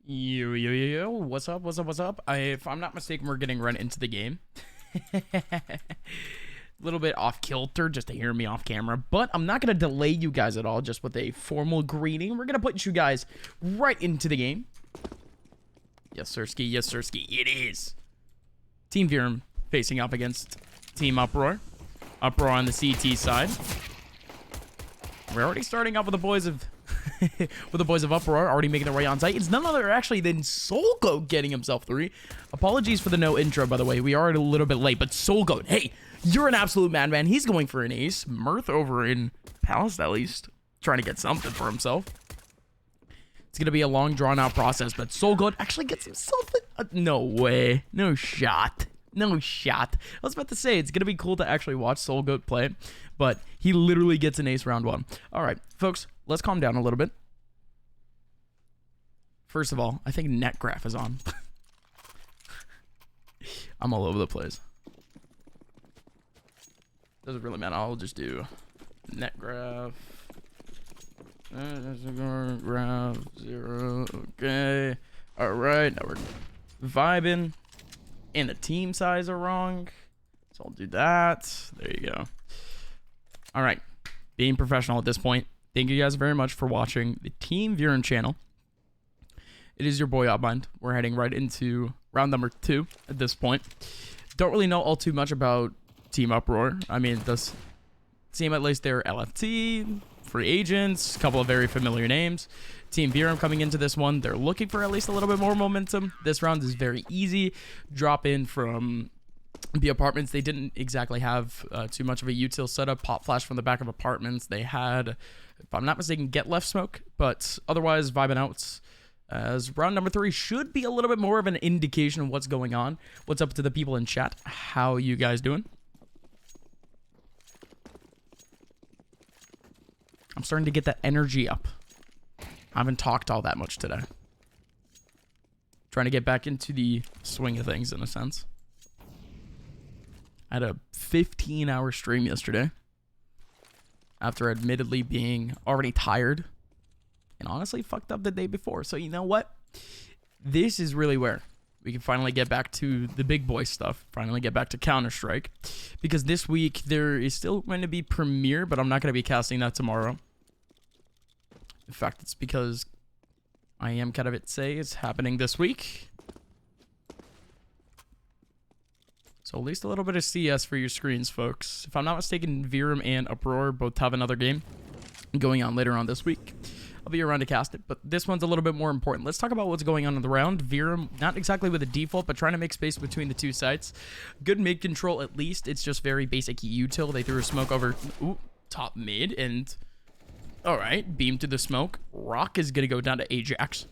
Yo, what's up, what's up? If I'm not mistaken, we're getting run into the game. A little bit off kilter just to hear me off camera, but I'm not going to delay you guys at all just with a formal greeting. We're going to put you guys right into the game. Yes, sirski, it is. Team Verum facing up against Team Uproar. Uproar on the CT side. We're already starting off with the boys of Uproar already making their way on site. It's none other actually than SoulGoat getting himself 3. Apologies for the no intro, by the way. We are a little bit late, but SoulGoat, hey, you're an absolute madman. He's going for an ace. Mirth over in Palace, at least, trying to get something for himself. It's going to be a long, drawn-out process, but SoulGoat actually gets himself no way. No shot. No shot. I was about to say, it's going to be cool to actually watch SoulGoat play, but he literally gets an ace round 1. All right, folks, let's calm down a little bit. First of all, I think net graph is on. I'm all over the place. Doesn't really matter. I'll just do net graph. Graph 0. Okay. All right. Now we're vibing. And the team size are wrong. So I'll do that. There you go. All right. Being professional at this point. Thank you guys very much for watching the Team Verum channel. It is your boy Outbind. We're heading right into round number 2 at this point. Don't really know all too much about Team Uproar. I mean, it does seem at least they're LFT, free agents, a couple of very familiar names. Team Verum coming into this one, they're looking for at least a little bit more momentum. This round is very easy. Drop in from the apartments. They didn't exactly have too much of a util setup. Pop flash from the back of apartments. They had, if I'm not mistaken, get left smoke, but otherwise vibing out. As round number 3 should be a little bit more of an indication of what's going on. What's up to the people in chat? How you guys doing? I'm starting to get that energy up. I haven't talked all that much today. Trying to get back into the swing of things in a sense. I had a 15-hour stream yesterday. After admittedly being already tired. And honestly fucked up the day before. So you know what? This is really where we can finally get back to the big boy stuff. Finally get back to Counter-Strike. Because this week there is still going to be Premiere, but I'm not going to be casting that tomorrow. In fact, it's because I am kind of it's happening this week. So at least a little bit of CS for your screens, folks. If I'm not mistaken, Verum and Uproar both have another game going on later on this week. I'll be around to cast it, but this one's a little bit more important. Let's talk about what's going on in the round. Verum, not exactly with a default, but trying to make space between the two sites. Good mid control, at least. It's just very basic util. They threw a smoke over top mid, and all right, beam to the smoke. Rock is going to go down to Ajax.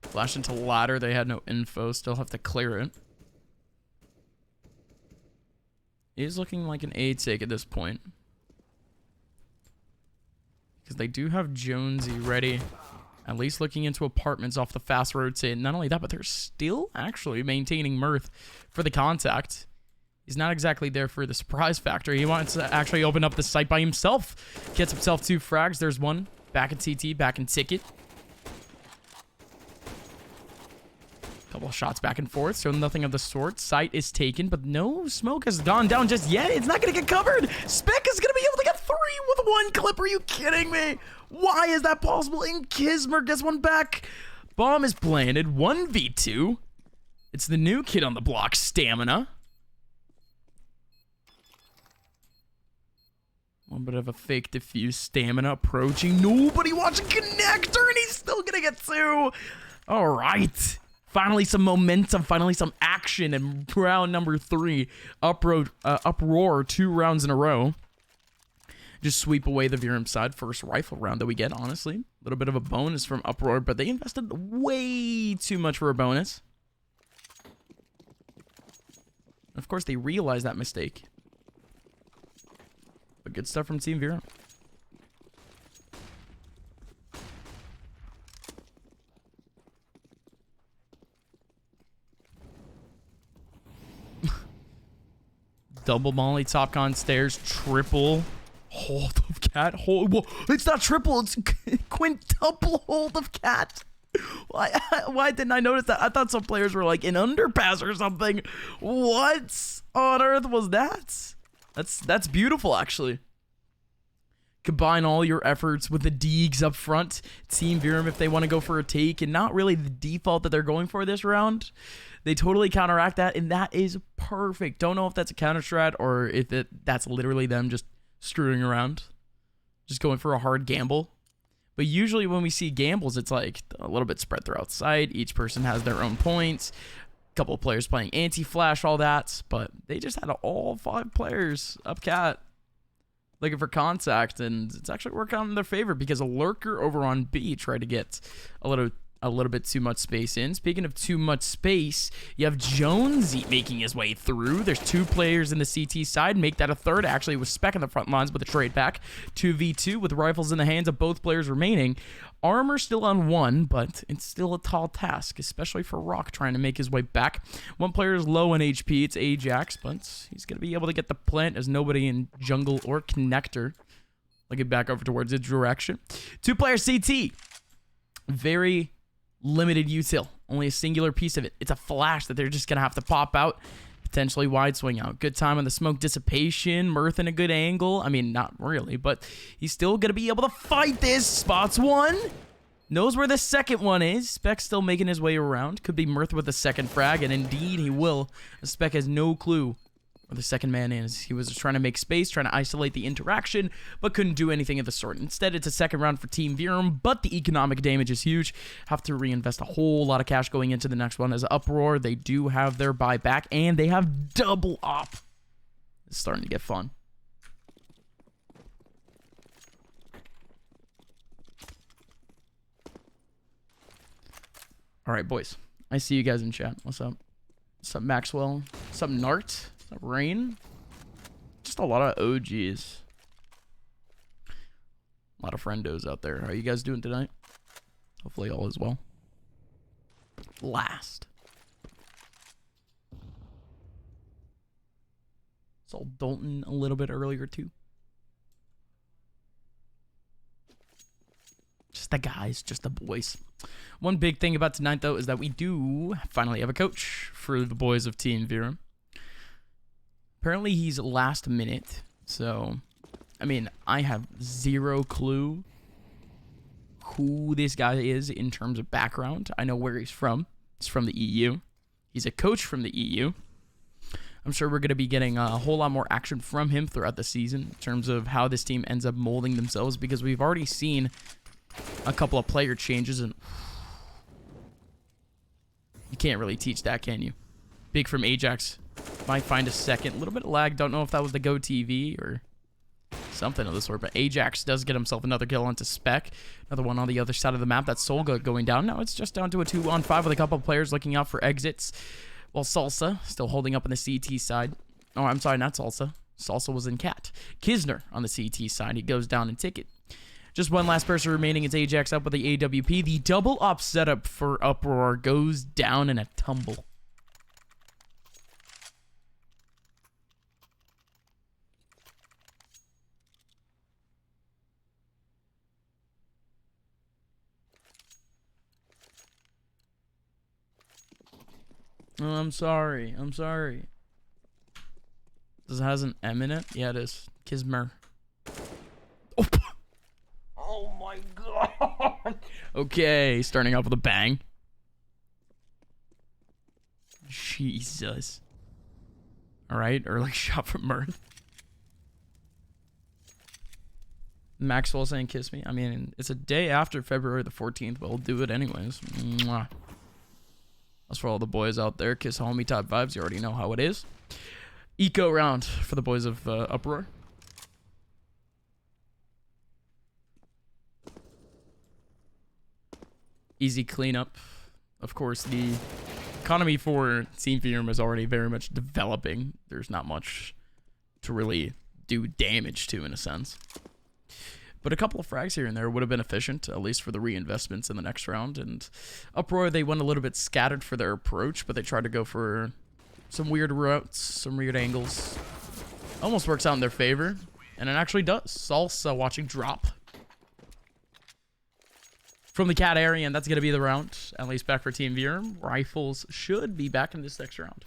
Flash into ladder. They had no info. Still have to clear it. It is looking like an A take at this point. Because they do have Jonesy ready. At least looking into apartments off the fast rotate. Not only that, but they're still actually maintaining Mirth for the contact. He's not exactly there for the surprise factor. He wants to actually open up the site by himself. Gets himself 2 frags. There's one. Back in CT, back in ticket. Couple of shots back and forth, so nothing of the sort. Site is taken, but no smoke has gone down just yet. It's not going to get covered. Spec is going to be able to get 3 with 1 clip. Are you kidding me? Why is that possible? And Kismer gets one back. Bomb is planted. 1v2. It's the new kid on the block, Stamina. One bit of a fake diffuse. Stamina approaching. Nobody watching connector, and he's still going to get 2. All right. Finally some momentum, finally some action in round number 3. Uproar 2 rounds in a row. Just sweep away the Verum side. First rifle round that we get, honestly. A little bit of a bonus from Uproar, but they invested way too much for a bonus. Of course, they realized that mistake. But good stuff from Team Verum. Double molly, top con stairs, triple Hold of cat. Hold. Whoa, it's not triple. It's quintuple hold of cat. Why didn't I notice that? I thought some players were like in underpass or something. What on earth was that? That's beautiful, actually. Combine all your efforts with the Deegs up front. Team Verum, if they want to go for a take, and not really the default that they're going for this round, they totally counteract that, and that is perfect. Don't know if that's a counter strat or if that's literally them just screwing around, just going for a hard gamble. But usually when we see gambles, it's like a little bit spread throughout the site. Each person has their own points. A couple of players playing anti-flash, all that. But they just had all 5 players up cat looking for contact, and it's actually working out in their favor because a lurker over on B tried to get a little bit too much space in. Speaking of too much space, you have Jonesy making his way through. There's 2 players in the CT side. Make that a third, actually, with Spec in the front lines with a trade back. 2v2 with rifles in the hands of both players remaining. Armor still on 1, but it's still a tall task, especially for Rock trying to make his way back. 1 player is low on HP. It's Ajax, but he's going to be able to get the plant as nobody in jungle or connector. Looking back over towards his direction. 2-player CT. Very limited util. Only a singular piece of it. It's a flash that they're just going to have to pop out. Potentially wide swing out. Good time on the smoke dissipation. Mirth in a good angle. I mean, not really, but he's still going to be able to fight this. Spots 1. Knows where the second one is. Spec still making his way around. Could be Mirth with the second frag, and indeed he will. Spec has no clue where the second man is. He was just trying to make space, trying to isolate the interaction, but couldn't do anything of the sort. Instead, it's a second round for Team Verum, but the economic damage is huge. Have to reinvest a whole lot of cash going into the next one. As Uproar, they do have their buyback, and they have double op. It's starting to get fun. All right, boys. I see you guys in chat. What's up? What's up, Maxwell? What's up, Nart? Rain. Just a lot of OGs. A lot of friendos out there. How are you guys doing tonight? Hopefully all is well. Last. Saw Dalton a little bit earlier too. Just the guys, just the boys. One big thing about tonight though is that we do finally have a coach for the boys of Team Verum. Apparently he's last minute, so, I mean, I have zero clue who this guy is in terms of background. I know where he's from. He's from the EU. He's a coach from the EU. I'm sure we're going to be getting a whole lot more action from him throughout the season in terms of how this team ends up molding themselves, because we've already seen a couple of player changes, and you can't really teach that, can you? Big from Ajax. Might find a second. A little bit of lag. Don't know if that was the Go TV or something of the sort. But Ajax does get himself another kill onto Spec. Another one on the other side of the map. That's Solga going down. Now it's just down to a 2-on-5 with a couple of players looking out for exits. While Salsa still holding up on the CT side. Oh, I'm sorry, not Salsa. Salsa was in Cat. Kisner on the CT side. He goes down in Ticket. Just one last person remaining. It's Ajax up with the AWP. The double op setup for Uproar goes down in a tumble. Oh, I'm sorry. I'm sorry. Does it has an M in it? Yeah, it is. Kismer. Oh, oh my god. Okay, starting off with a bang. Jesus. Alright, early shot from Mirth. Maxwell saying kiss me. I mean, it's a day after February the 14th, but we'll do it anyways. Mwah. That's for all the boys out there. Kiss homie type vibes. You already know how it is. Eco round for the boys of Uproar. Easy cleanup. Of course, the economy for Team Verum is already very much developing. There's not much to really do damage to, in a sense. But a couple of frags here and there would have been efficient, at least for the reinvestments in the next round. And Uproar, they went a little bit scattered for their approach, but they tried to go for some weird routes, some weird angles. Almost works out in their favor. And it actually does. Salsa watching drop from the cat area, and that's going to be the round. At least back for Team Verum. Rifles should be back in this next round.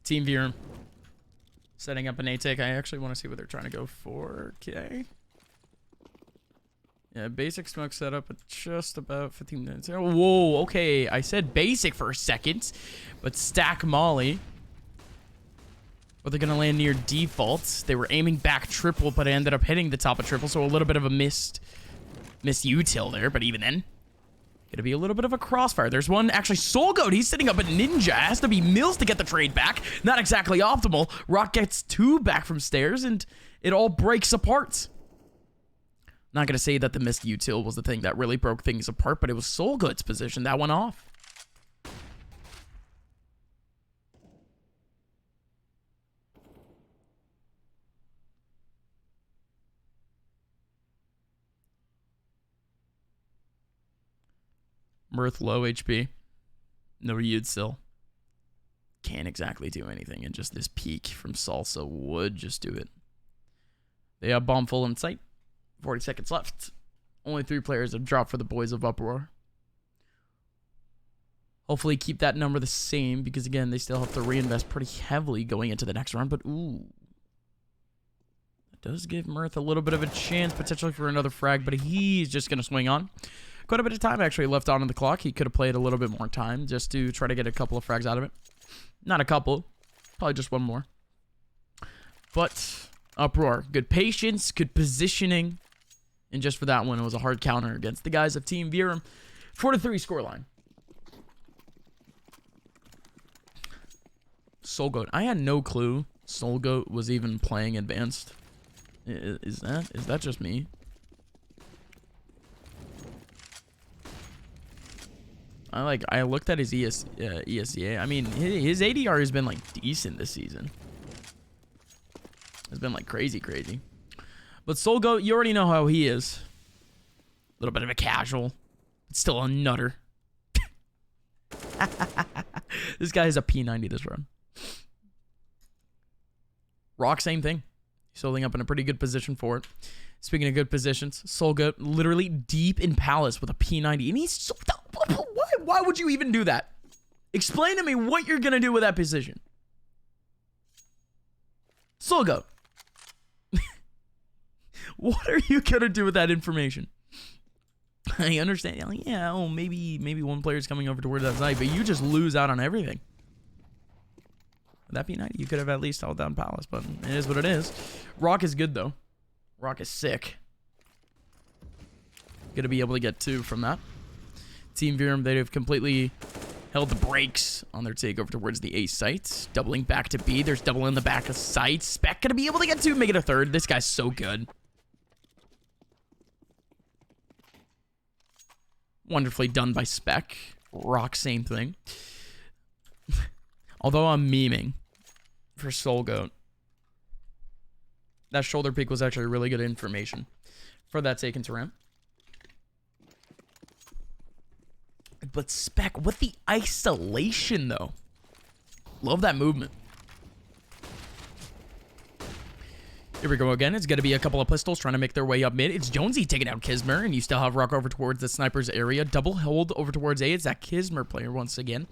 Team Verum setting up an A-take. I actually want to see what they're trying to go for. Okay. Yeah, basic smoke setup at just about 15 minutes. Oh, whoa, okay. I said basic for a second, but stack molly. But they're going to land near default. They were aiming back triple, but it ended up hitting the top of triple, so a little bit of a missed util there, but even then. Gonna be a little bit of a crossfire. There's one, actually, Soul Goat. He's sitting up at Ninja. It has to be Mills to get the trade back. Not exactly optimal. Rock gets 2 back from stairs, and it all breaks apart. Not gonna say that the missed util was the thing that really broke things apart, but it was Soul Goat's position that went off. Mirth low HP. No util. Can't exactly do anything, and just this peek from Salsa would just do it. They have bomb full in sight. 40 seconds left. Only 3 players have dropped for the boys of Uproar. Hopefully keep that number the same, because again, they still have to reinvest pretty heavily going into the next round, but ooh. That does give Mirth a little bit of a chance, potentially for another frag, but he's just going to swing on. Quite a bit of time actually left on the clock. He could have played a little bit more time just to try to get a couple of frags out of it. Not a couple. Probably just one more. But Uproar. Good patience, good positioning. And just for that one, it was a hard counter against the guys of Team Verum. 4-3 scoreline. Soul Goat. I had no clue Soul Goat was even playing advanced. Is that just me? I looked at his ESEA. I mean, his ADR has been like decent this season. It's been like crazy. But Soul Goat, you already know how he is. A little bit of a casual. It's still a nutter. This guy is a P90 this run. Rock, same thing. He's holding up in a pretty good position for it. Speaking of good positions, Soul Goat literally deep in Palace with a P90. And he's so... Why would you even do that? Explain to me what you're going to do with that position. Soul Goat. What are you going to do with that information? I understand. Yeah, oh, maybe one player's coming over towards that side, but you just lose out on everything. With that P90, you could have at least held down Palace, but it is what it is. Rock is good, though. Rock is sick. Gonna be able to get 2 from that. Team Verum, they have completely held the brakes on their takeover towards the A site. Doubling back to B. There's double in the back of site. Spec gonna be able to get 2, make it a 3rd. This guy's so good. Wonderfully done by Spec. Rock, same thing. Although I'm memeing for Soul Goat. That shoulder peek was actually really good information for that take into ramp. But Spec, with the isolation, though. Love that movement. Here we go again. It's going to be a couple of pistols trying to make their way up mid. It's Jonesy taking out Kismer, and you still have Rock over towards the sniper's area. Double hold over towards A. It's that Kismer player once again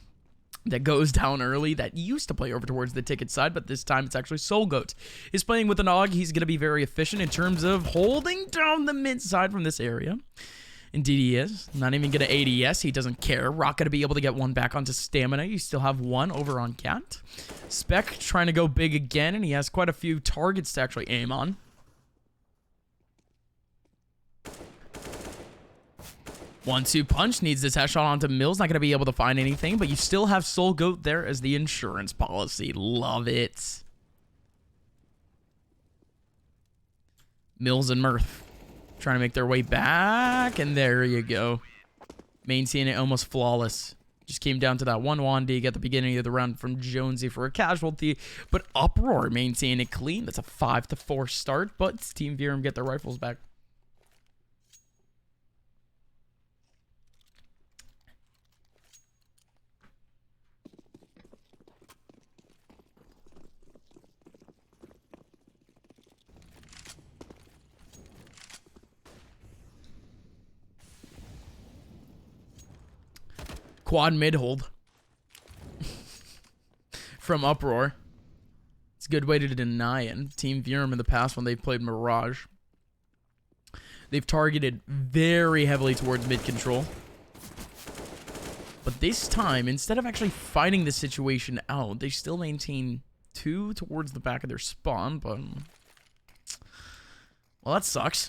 that goes down early, that used to play over towards the ticket side, but this time it's actually Soul Goat. He's playing with an AUG. He's going to be very efficient in terms of holding down the mid side from this area. Indeed he is. Not even going to ADS. He doesn't care. Rock going to be able to get 1 back onto stamina. You still have 1 over on Cat. Spec trying to go big again, and he has quite a few targets to actually aim on. One-two punch, needs this headshot onto Mills. Not going to be able to find anything, but you still have Soul Goat there as the insurance policy. Love it. Mills and Mirth trying to make their way back, and there you go. Maintaining it almost flawless. Just came down to that one Wandig at the beginning of the round from Jonesy for a casualty, but Uproar maintain it clean. That's a 5-4 start, but Team Verum get their rifles back. Quad mid hold from Uproar. It's a good way to deny it. Team Verum in the past when they've played Mirage, they've targeted very heavily towards mid control. But this time, instead of actually fighting the situation out, they still maintain 2 towards the back of their spawn, but... well, that sucks.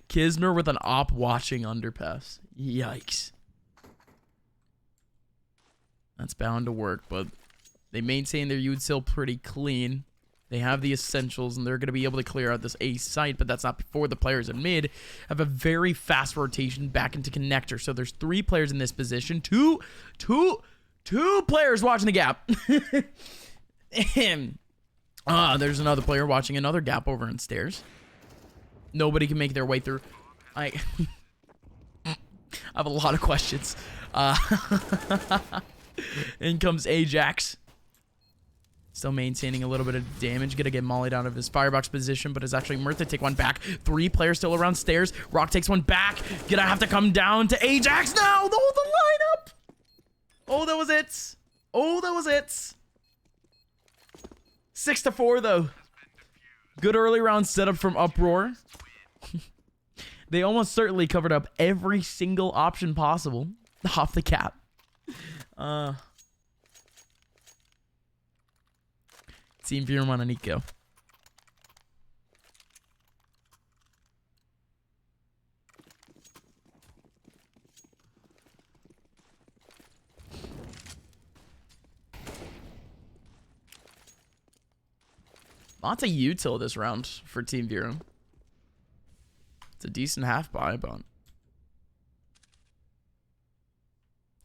Kisner with an op watching underpass. Yikes. That's bound to work, but they maintain their util pretty clean. They have the essentials, and they're going to be able to clear out this A site, but that's not before the players in mid have a very fast rotation back into connector. So there's 3 players in this position. Two players watching the gap. There's another player watching another gap over in stairs. Nobody can make their way through. I have a lot of questions. In comes Ajax. Still maintaining a little bit of damage. Gonna get mollied out of his firebox position, but is actually Mirth to take one back. 3 players still around stairs. Rock takes one back. Gonna have to come down to Ajax now. The lineup. Oh, that was it. Oh, that was it. 6-4 though. Good early round setup from Uproar. They almost certainly covered up every single option possible off the cap. Team Verum on Nico. Lots of util this round for Team Verum. It's a decent half buy, but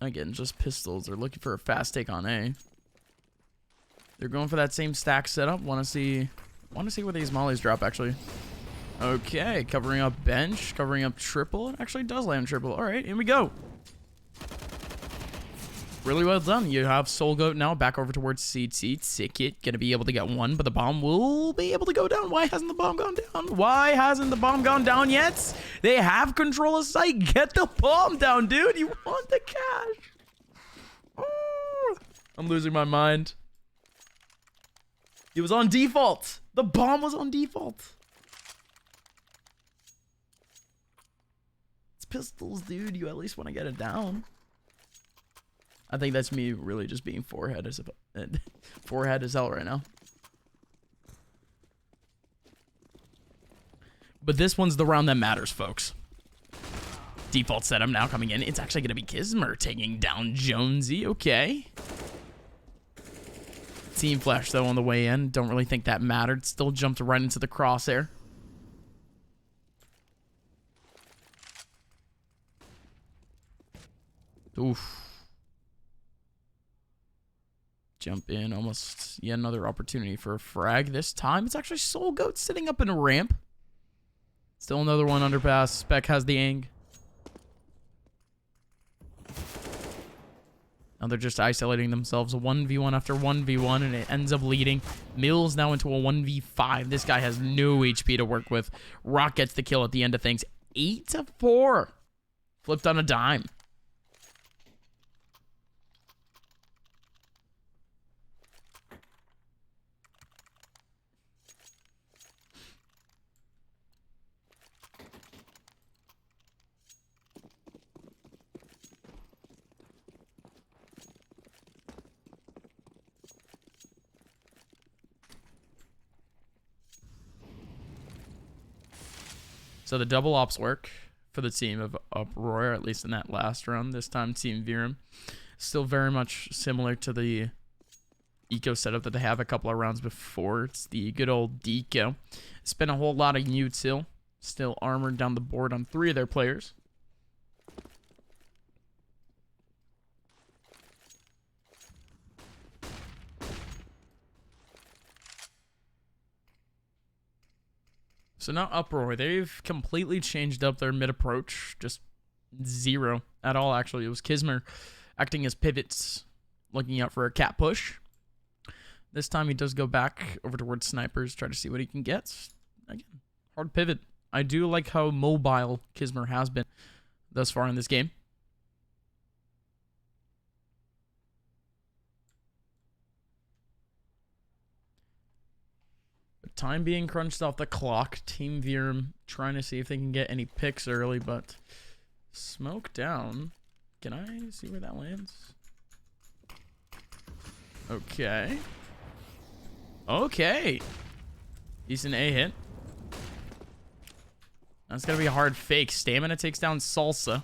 again, just pistols. They're looking for a fast take on A. They're going for that same stack setup. Want to see where these mollies drop, actually. Okay, covering up bench, covering up triple. It actually does land triple. All right, here we go. Really well done. You have Soul Goat now back over towards CT. Ticket gonna be able to get one, but the bomb will be able to go down. Why hasn't the bomb gone down? Why hasn't the bomb gone down yet? They have control of site. Get the bomb down, dude. You want the cash. Oh, I'm losing my mind. It was on default. The bomb was on default. It's pistols, dude. You at least want to get it down. I think that's me really just being forehead as hell right now. But this one's the round that matters, folks. Default setup now coming in. It's actually going to be Kismer taking down Jonesy. Okay. Team Flash, though, on the way in. Don't really think that mattered. Still jumped right into the crosshair. Oof. Jump in, almost yet another opportunity for a frag. This time, it's actually Soul Goat sitting up in a ramp. Still another one underpass. Spec has the ang. Now they're just isolating themselves. 1v1 after 1v1, and it ends up leading Mills now into a 1v5. This guy has no HP to work with. Rock gets the kill at the end of things. 8-4. Flipped on a dime. So the double ops work for the team of Uproar, at least in that last round. This time, Team Verum still very much similar to the eco setup that they have a couple of rounds before. It's the good old deco. Spent a whole lot of util. Still armored down the board on 3 of their players. So now Uproar, they've completely changed up their mid approach. Just zero at all, actually. It was Kismer acting as pivots, looking out for a cat push. This time he does go back over towards snipers, try to see what he can get. Again, hard pivot. I do like how mobile Kismer has been thus far in this game. But time being crunched off the clock. Team Verum trying to see if they can get any picks early, but smoke down. Can I see where that lands? Okay. Okay. Decent A hit. That's going to be a hard fake. Stamina takes down Salsa.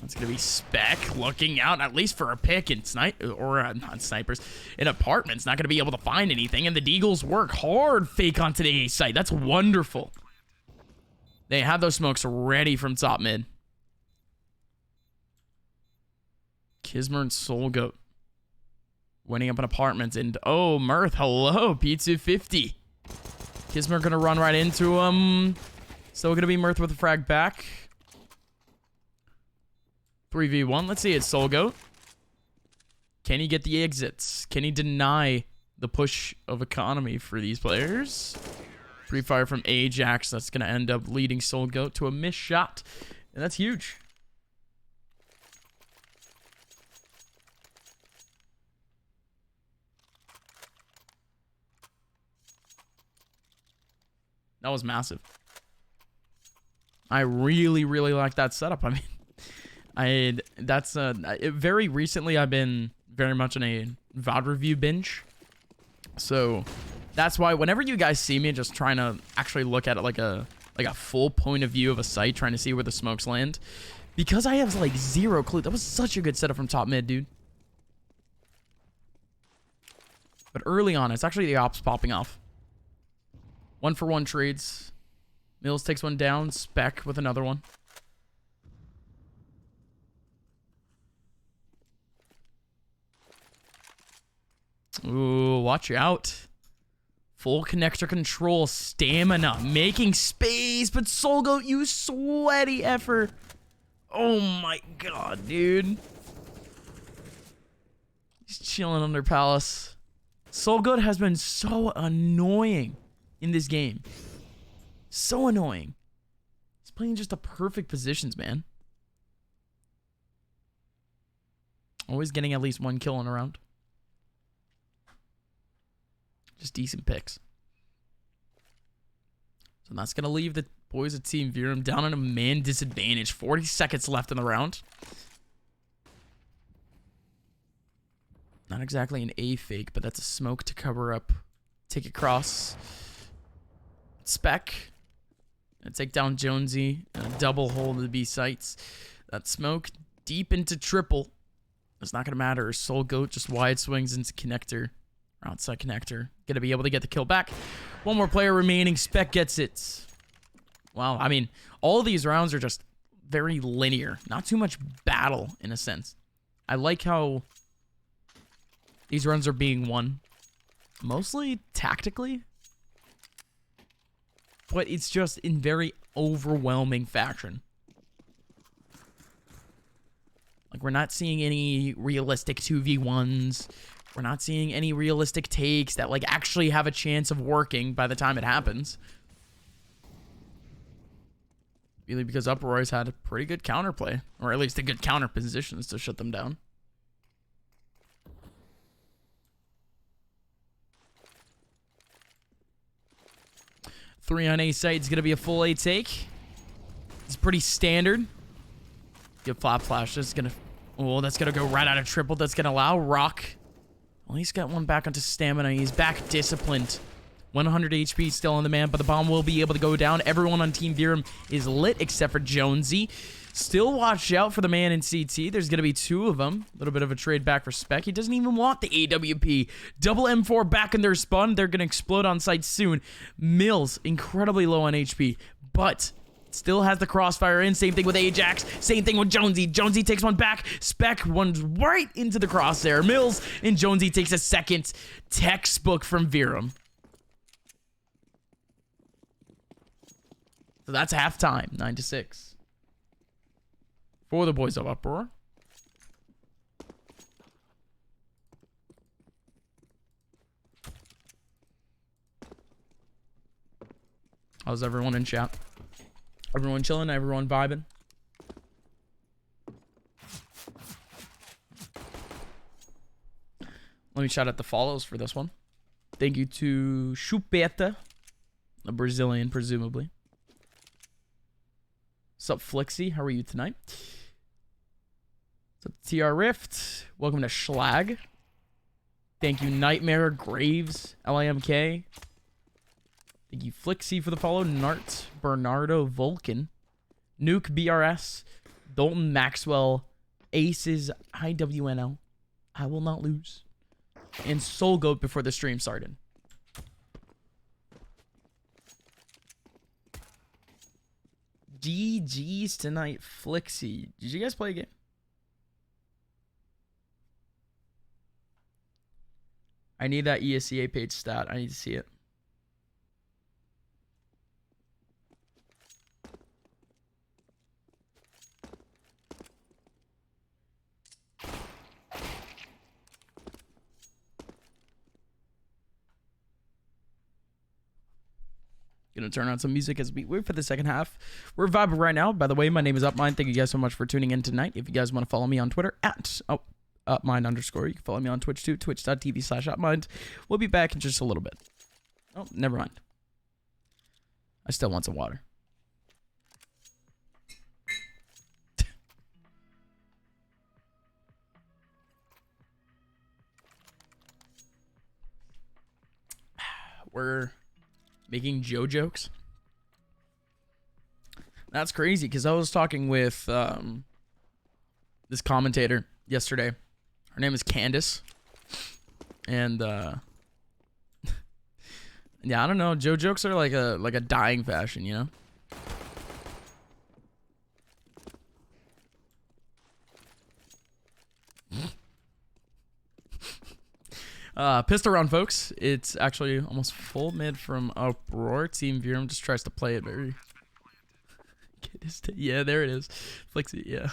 That's going to be Spec looking out, at least for a pick in not snipers. In apartments, not going to be able to find anything. And the Deagles work hard. Fake onto the A site. That's wonderful. They have those smokes ready from top mid. Kismer and Soulgoat winning up in apartments. And oh, Mirth, hello, P250. Kismer going to run right into him. Still going to be Mirth with a frag back. 3v1. Let's see it, Soulgoat. Can he get the exits? Can he deny the push of economy for these players? Free fire from Ajax. That's going to end up leading Soulgoat to a missed shot. And that's huge. That was massive. I really, really like that setup. I mean, very recently I've been very much in a VOD review binge. So that's why whenever you guys see me just trying to actually look at it like a full point of view of a site, trying to see where the smokes land, because I have like zero clue. That was such a good setup from top mid, dude. But early on, it's actually the ops popping off. 1-for-1 trades. Mills takes one down. Spec with another one. Ooh, watch out. Full connector control. Stamina. Making space. But Soulgoat, you sweaty effort. Oh my god, dude. He's chilling under Palace. Soulgoat has been so annoying in this game. So annoying. He's playing just the perfect positions, man. Always getting at least one kill in a round. Just decent picks. So that's going to leave the boys at Team Verum down on a man disadvantage. 40 seconds left in the round. Not exactly an A fake, but that's a smoke to cover up. Take it cross. Spec. And take down Jonesy. And a double hole to the B sites. That smoke deep into triple. It's not going to matter. Soulgoat just wide swings into connector. Or outside connector. Going to be able to get the kill back. One more player remaining. Spec gets it. Wow. I mean, all these rounds are just very linear. Not too much battle in a sense. I like how these runs are being won. Mostly tactically. But it's just in very overwhelming fashion. Like, we're not seeing any realistic 2v1s. We're not seeing any realistic takes that, like, actually have a chance of working by the time it happens. Really because Uproar's had a pretty good counterplay. Or at least a good counter positions to shut them down. Three on A site is going to be a full A take. It's pretty standard. Good flop flash. That's going to... Oh, that's going to go right out of triple. That's going to allow Rock. Well, he's got one back onto stamina. He's back disciplined. 100 HP still on the man, but the bomb will be able to go down. Everyone on Team Verum is lit except for Jonesy. Still watch out for the man in CT. There's going to be two of them. A little bit of a trade back for Spec. He doesn't even want the AWP. Double M4 back in their spawn. They're going to explode on site soon. Mills, incredibly low on HP, but still has the crossfire in. Same thing with Ajax. Same thing with Jonesy. Jonesy takes one back. Spec runs right into the crosshair. Mills and Jonesy takes a second. Textbook from Verum. So that's halftime, 9-6. For the boys of Uproar. How's everyone in chat? Everyone chilling? Everyone vibing? Let me shout out the follows for this one. Thank you to Chupeta, a Brazilian, presumably. What's up, Flixie? How are you tonight? What's up, TR Rift? Welcome to Schlag. Thank you, Nightmare, Graves, LAMK. Thank you, Flixie, for the follow. Nart, Bernardo, Vulcan, Nuke, BRS, Dalton, Maxwell, Aces, IWNL. I will not lose. And Soul Goat before the stream started. GG's tonight, Flixie. Did you guys play a game? I need that ESEA page stat. I need to see it. Gonna turn on some music as we wait for the second half. We're vibing right now. By the way, my name is Upmind. Thank you guys so much for tuning in tonight. If you guys want to follow me on Twitter at Upmind_. You can follow me on Twitch too, twitch.tv/Upmind. We'll be back in just a little bit. Oh, never mind. I still want some water. We're making Joe jokes. That's crazy because I was talking with this commentator yesterday. Her name is Candace. And yeah, I don't know. Joe jokes are like a dying fashion, you know? Pissed around, folks. It's actually almost full mid from Uproar. Team Verum just tries to play it very... Yeah, there it is. Flixie, yeah.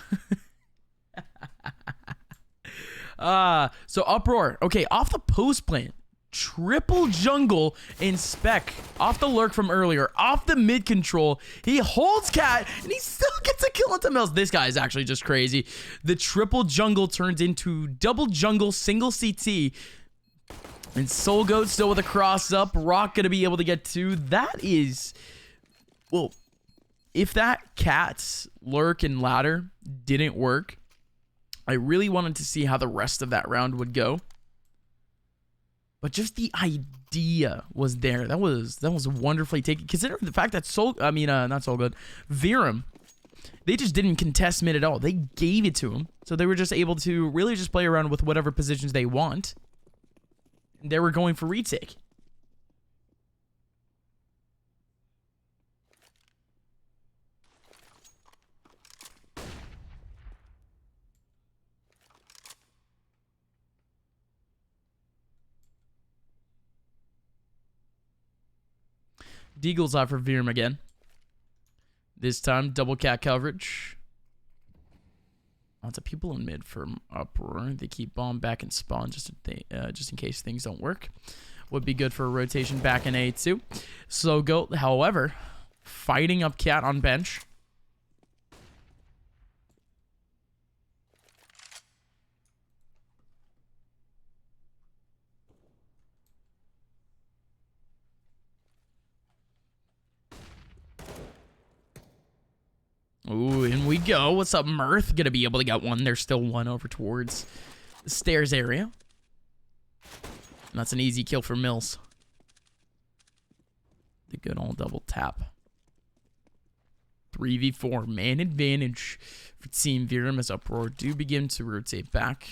So Uproar. Okay, off the post plant. Triple jungle and spec. Off the lurk from earlier. Off the mid control. He holds cat and he still gets a kill into Mills. This guy is actually just crazy. The triple jungle turns into double jungle, single CT. And Soul Goat still with a cross up. Rock gonna be able to get two. That is... Well, if that cat's lurk and ladder didn't work, I really wanted to see how the rest of that round would go. But just the idea was there. That was wonderfully taken. Considering the fact that not Soul Goat, Verum, they just didn't contest mid at all. They gave it to him. So they were just able to really just play around with whatever positions they want. They were going for retake. Deagle's out for Verum again. This time, double cat coverage. Lots of people in mid from Uproar. They keep bomb back and spawn just in case things don't work. Would be good for a rotation back in A2. So Goat, however, fighting up cat on bench. Ooh, in we go. What's up, Mirth? Gonna be able to get one. There's still one over towards the stairs area. And that's an easy kill for Mills. The good old double tap. 3v4, man advantage for Team Verum as Uproar do begin to rotate back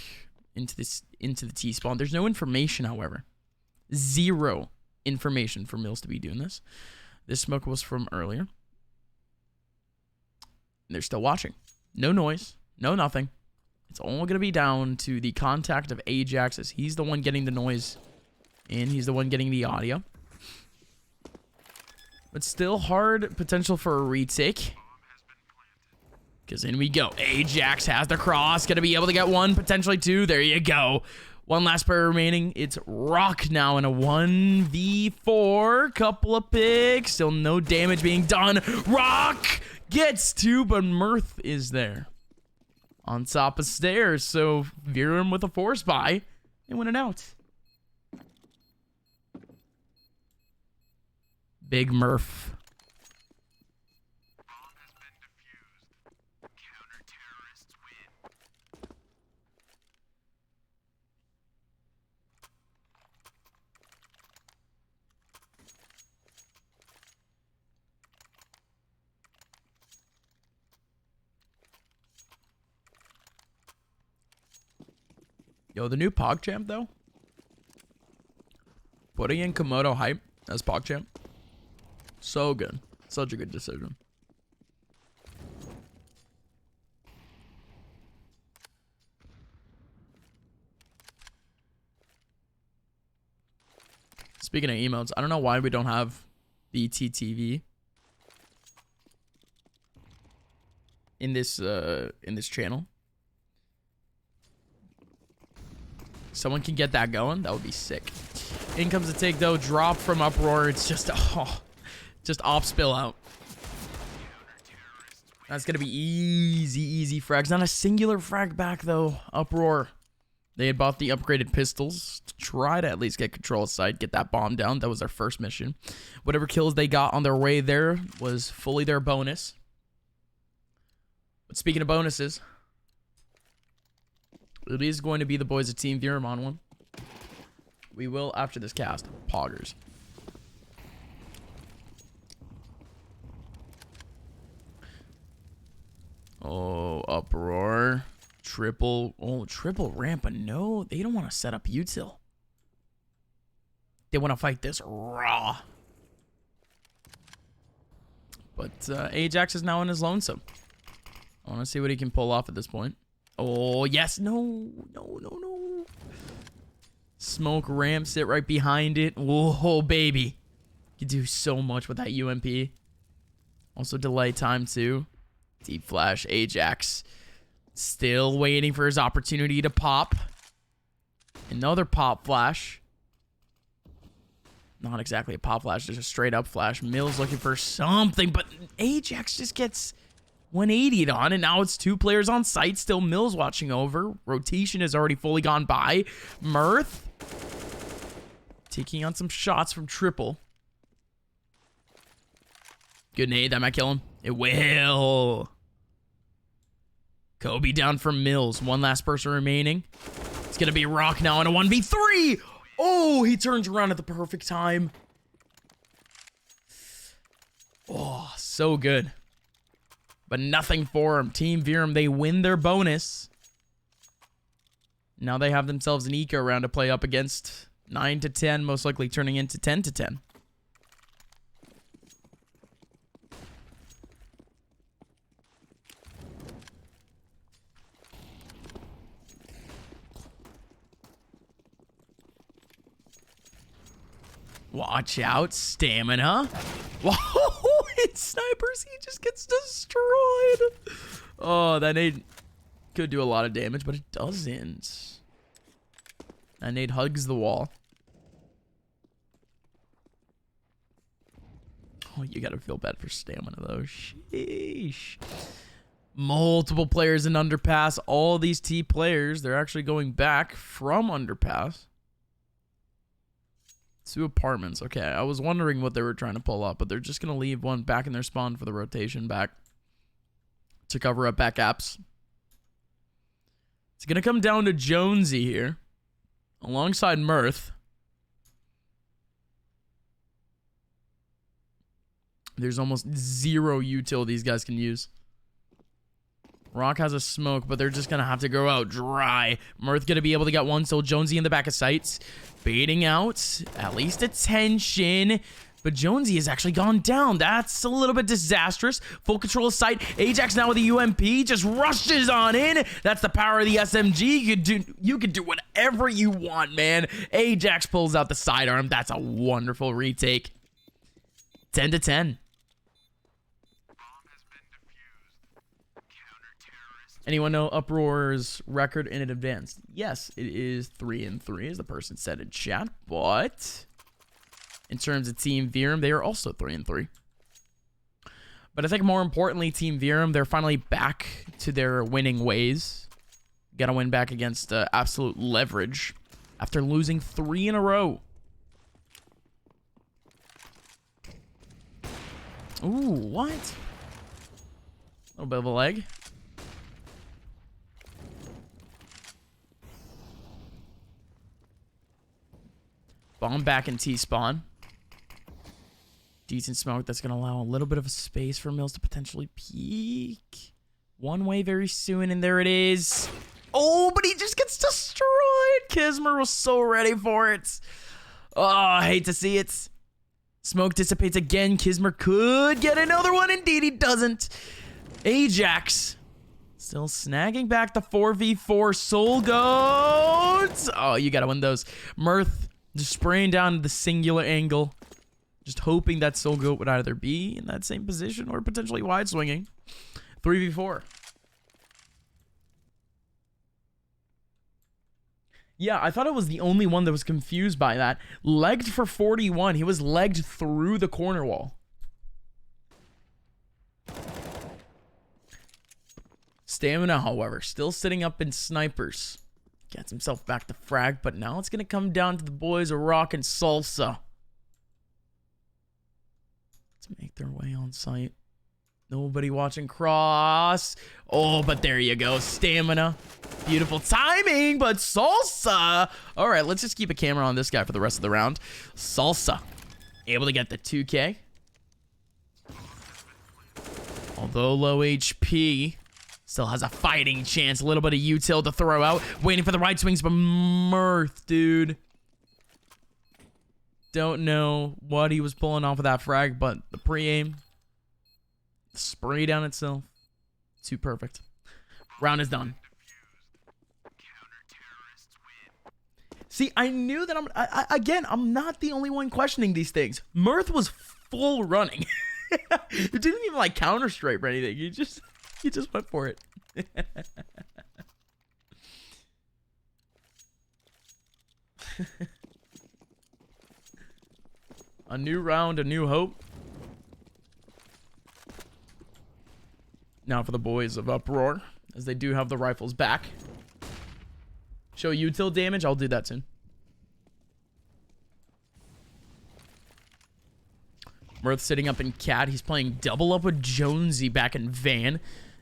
into the T-spawn. There's no information, however. Zero information for Mills to be doing this. This smoke was from earlier. They're still watching. No noise. No nothing. It's all going to be down to the contact of Ajax as he's the one getting the noise and he's the one getting the audio. But still hard potential for a retake. Because in we go. Ajax has the cross. Going to be able to get one, potentially two. There you go. One last player remaining. It's Rock now in a 1v4. Couple of picks. Still no damage being done. Rock gets two, but Mirth is there. On top of stairs. So Verum with a force buy. They win it out. Big Murph. Yo, the new PogChamp, though. Putting in Komodo hype as PogChamp. So good. Such a good decision. Speaking of emotes, I don't know why we don't have BTTV in this channel. Someone can get that going. That would be sick. In comes the take, though. Drop from Uproar. It's just, just off spill out. That's going to be easy frags. Not a singular frag back, though. Uproar. They had bought the upgraded pistols to try to at least get control of site, get that bomb down. That was their first mission. Whatever kills they got on their way there was fully their bonus. But speaking of bonuses, it is going to be the boys of Team Verum on one. We will, after this cast, poggers. Oh, Uproar. Triple ramp, but no, they don't want to set up util. They want to fight this raw. But Ajax is now in his lonesome. I want to see what he can pull off at this point. Oh, yes. No. Smoke ramp, sit right behind it. Whoa, baby. You do so much with that UMP. Also delay time, too. Deep flash, Ajax. Still waiting for his opportunity to pop. Another pop flash. Not exactly a pop flash, just a straight up flash. Mills looking for something, but Ajax just gets 180'd on, and now it's two players on site. Still Mills watching over. Rotation has already fully gone by. Mirth taking on some shots from Triple. Good nade, that might kill him. It will. Kobe down from Mills. One last person remaining. It's going to be Rock now in a 1v3. Oh, he turns around at the perfect time. Oh, so good. But nothing for him. Team Verum, they win their bonus. Now they have themselves an eco round to play up against. 9 to 10, most likely turning into 10 to 10. Watch out, stamina. Whoa, it's snipers. He just gets destroyed. Oh, that nade could do a lot of damage, but it doesn't. That nade hugs the wall. Oh, you gotta feel bad for stamina, though. Sheesh. Multiple players in underpass. All these T players, they're actually going back from underpass. 2 apartments. Okay, I was wondering what they were trying to pull up, but they're just going to leave one back in their spawn for the rotation back to cover up back apps. It's going to come down to Jonesy here alongside Mirth. There's almost 0 util these guys can use. Rock has a smoke, but they're just going to have to go out dry. Mirth going to be able to get one, so Jonesy in the back of sights. Baiting out at least attention. But Jonesy has actually gone down. That's a little bit disastrous. Full control of sight. Ajax now with the UMP. Just rushes on in. That's the power of the SMG. You could do whatever you want, man. Ajax pulls out the sidearm. That's a wonderful retake. 10 to 10. Anyone know Uproar's record in advance? Yes, it is 3-3, as the person said in chat. But in terms of Team Verum, they are also 3-3. But I think more importantly, Team Verum, they're finally back to their winning ways. Got to win back against Absolute Leverage after losing 3 in a row. Ooh, what? A little bit of a leg. Bomb back in T-spawn. Decent smoke that's going to allow a little bit of a space for Mills to potentially peek. One way very soon, and there it is. Oh, but he just gets destroyed. Kismer was so ready for it. Oh, I hate to see it. Smoke dissipates again. Kismer could get another one. Indeed, he doesn't. Ajax still snagging back the 4v4 Soul Goats. Oh, you got to win those. Mirth just spraying down the singular angle. Just hoping that Soul Goat would either be in that same position or potentially wide swinging. 3v4. Yeah, I thought it was the only one that was confused by that. Legged for 41. He was legged through the corner wall. Stamina, however, still sitting up in snipers. Gets himself back to frag, but now it's going to come down to the boys of Rock and Salsa to make their way on site. Nobody watching cross. Oh, but there you go. Stamina. Beautiful timing, but Salsa. All right, let's just keep a camera on this guy for the rest of the round. Salsa able to get the 2K. Although low HP, still has a fighting chance. A little bit of util to throw out. Waiting for the right swings, but Mirth, dude. Don't know what he was pulling off of that frag, but the pre-aim, the spray down itself, too perfect. Round is done. See, I knew that I'm not the only one questioning these things. Mirth was full running. It didn't even like counter stripe or anything. He just went for it. A new round, a new hope. Now for the boys of Uproar, as they do have the rifles back. Show util damage, I'll do that soon. Mirth sitting up in Cat. He's playing double up with Jonesy back in Van.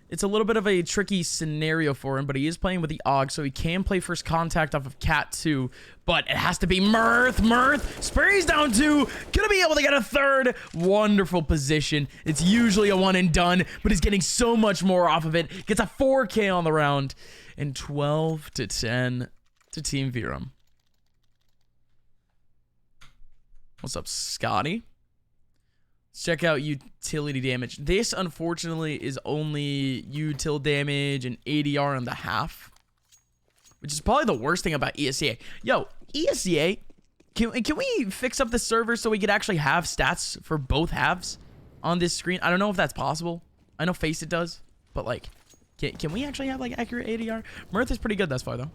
It's a little bit of a tricky scenario for him, but he is playing with the AUG, so he can play first contact off of Cat 2. But it has to be Mirth. Mirth sprays down 2. Gonna be able to get a third. Wonderful position. It's usually a one and done, but he's getting so much more off of it. Gets a 4K on the round. And 12 to 10 to Team Verum. What's up, Scotty? Let's check out utility damage. This, unfortunately, is only util damage and ADR on the half, which is probably the worst thing about ESEA. Yo, ESEA, can we fix up the server so we could actually have stats for both halves on this screen? I don't know if that's possible. I know Faceit does, but like, can we actually have like accurate ADR? Mirth is pretty good thus far, though.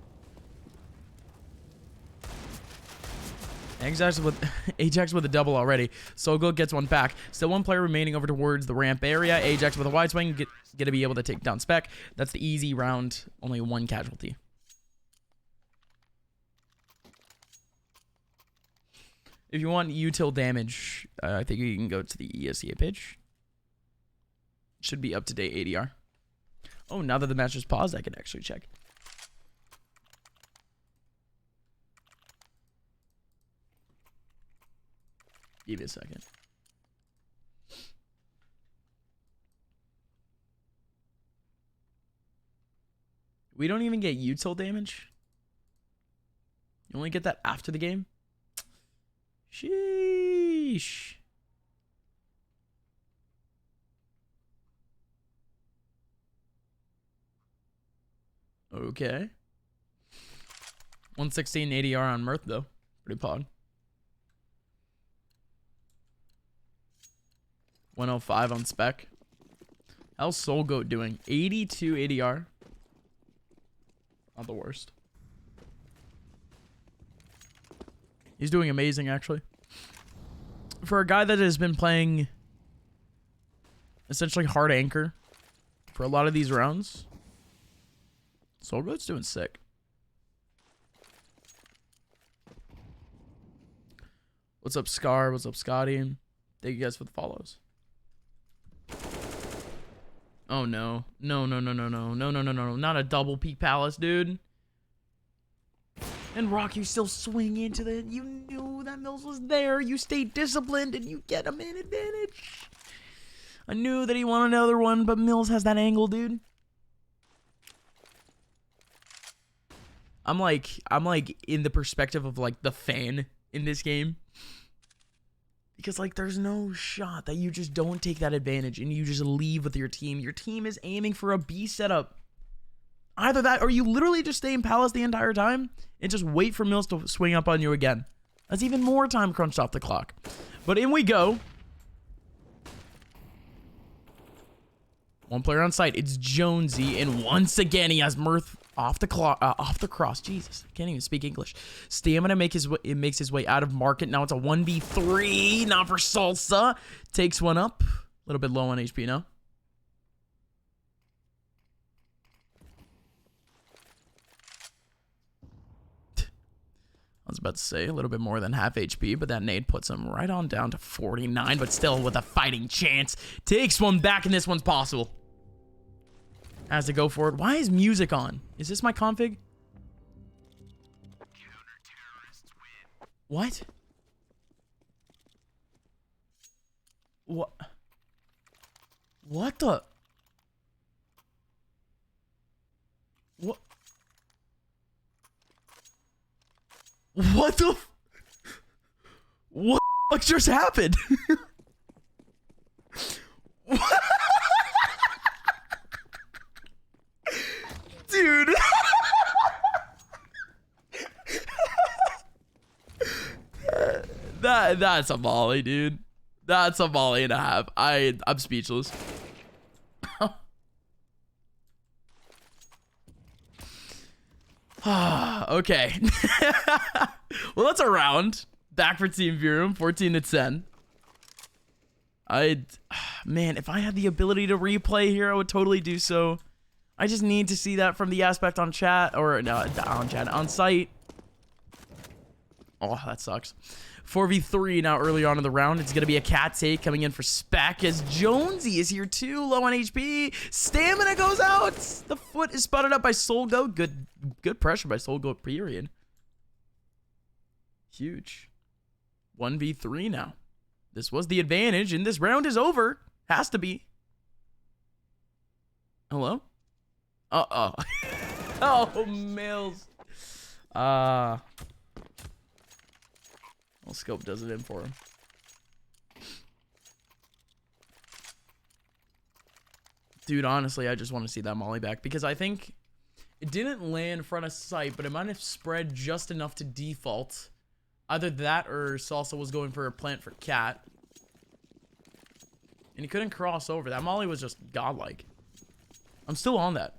Ajax with a double already. Sogo gets one back. Still one player remaining over towards the ramp area. Ajax with a wide swing. Gonna be able to take down Spec. That's the easy round. Only one casualty. If you want util damage, I think you can go to the ESEA page. Should be up-to-date ADR. Oh, now that the match is paused, I can actually check. Give me a second. We don't even get util damage. You only get that after the game. Sheesh. Okay. 116 ADR on Mirth though. Pretty pog. 105 on spec. How's Soul Goat doing? 82 ADR. Not the worst. He's doing amazing, actually. For a guy that has been playing essentially hard anchor for a lot of these rounds, Soul Goat's doing sick. What's up, Scar? What's up, Scotty? Thank you guys for the follows. Oh no. No, no, no, no, no. No, no, no, no. Not a double peak palace, dude. And Rock, you still swing into the... You knew that Mills was there. You stayed disciplined and you get a man advantage. I knew that he wanted another one, but Mills has that angle, dude. I'm like in the perspective of like the fan in this game. Because like there's no shot that you just don't take that advantage and you just leave with your team. Your team is aiming for a B setup. Either that or you literally just stay in Palace the entire time and just wait for Mills to swing up on you again. That's even more time crunched off the clock. But in we go. One player on site. It's Jonesy. And once again, he has Mirth off the cross. Jesus, I can't even speak English. Stamina makes his way out of market. Now it's a 1v3. Not for Salsa. Takes one up. A little bit low on HP now. I was about to say a little bit more than half HP, but that nade puts him right on down to 49, but still with a fighting chance. Takes one back, and this one's possible. Has to go for it. Why is music on? Is this my config? What? What? What the? What? What the? What the fuck just happened? What? Dude. That's a volley, dude. That's a volley and a half. I'm speechless. Okay. Well, that's a round. Back for Team Verum, 14-10. Man, if I had the ability to replay here, I would totally do so. I just need to see that from the aspect on chat, or no, on chat, on site. Oh, that sucks. 4v3 now early on in the round. It's going to be a cat take coming in for Spec as Jonesy is here too, low on HP. Stamina goes out. The foot is spotted up by Soul Goat. Good pressure by Soul Goat, period. Huge. 1v3 now. This was the advantage, and this round is over. Has to be. Hello? Uh-oh. Oh, Mills. Well, Scope does it in for him. Dude, honestly, I just want to see that molly back because I think it didn't land in front of sight, but it might have spread just enough to default. Either that or Salsa was going for a plant for Cat. And he couldn't cross over. That molly was just godlike. I'm still on that.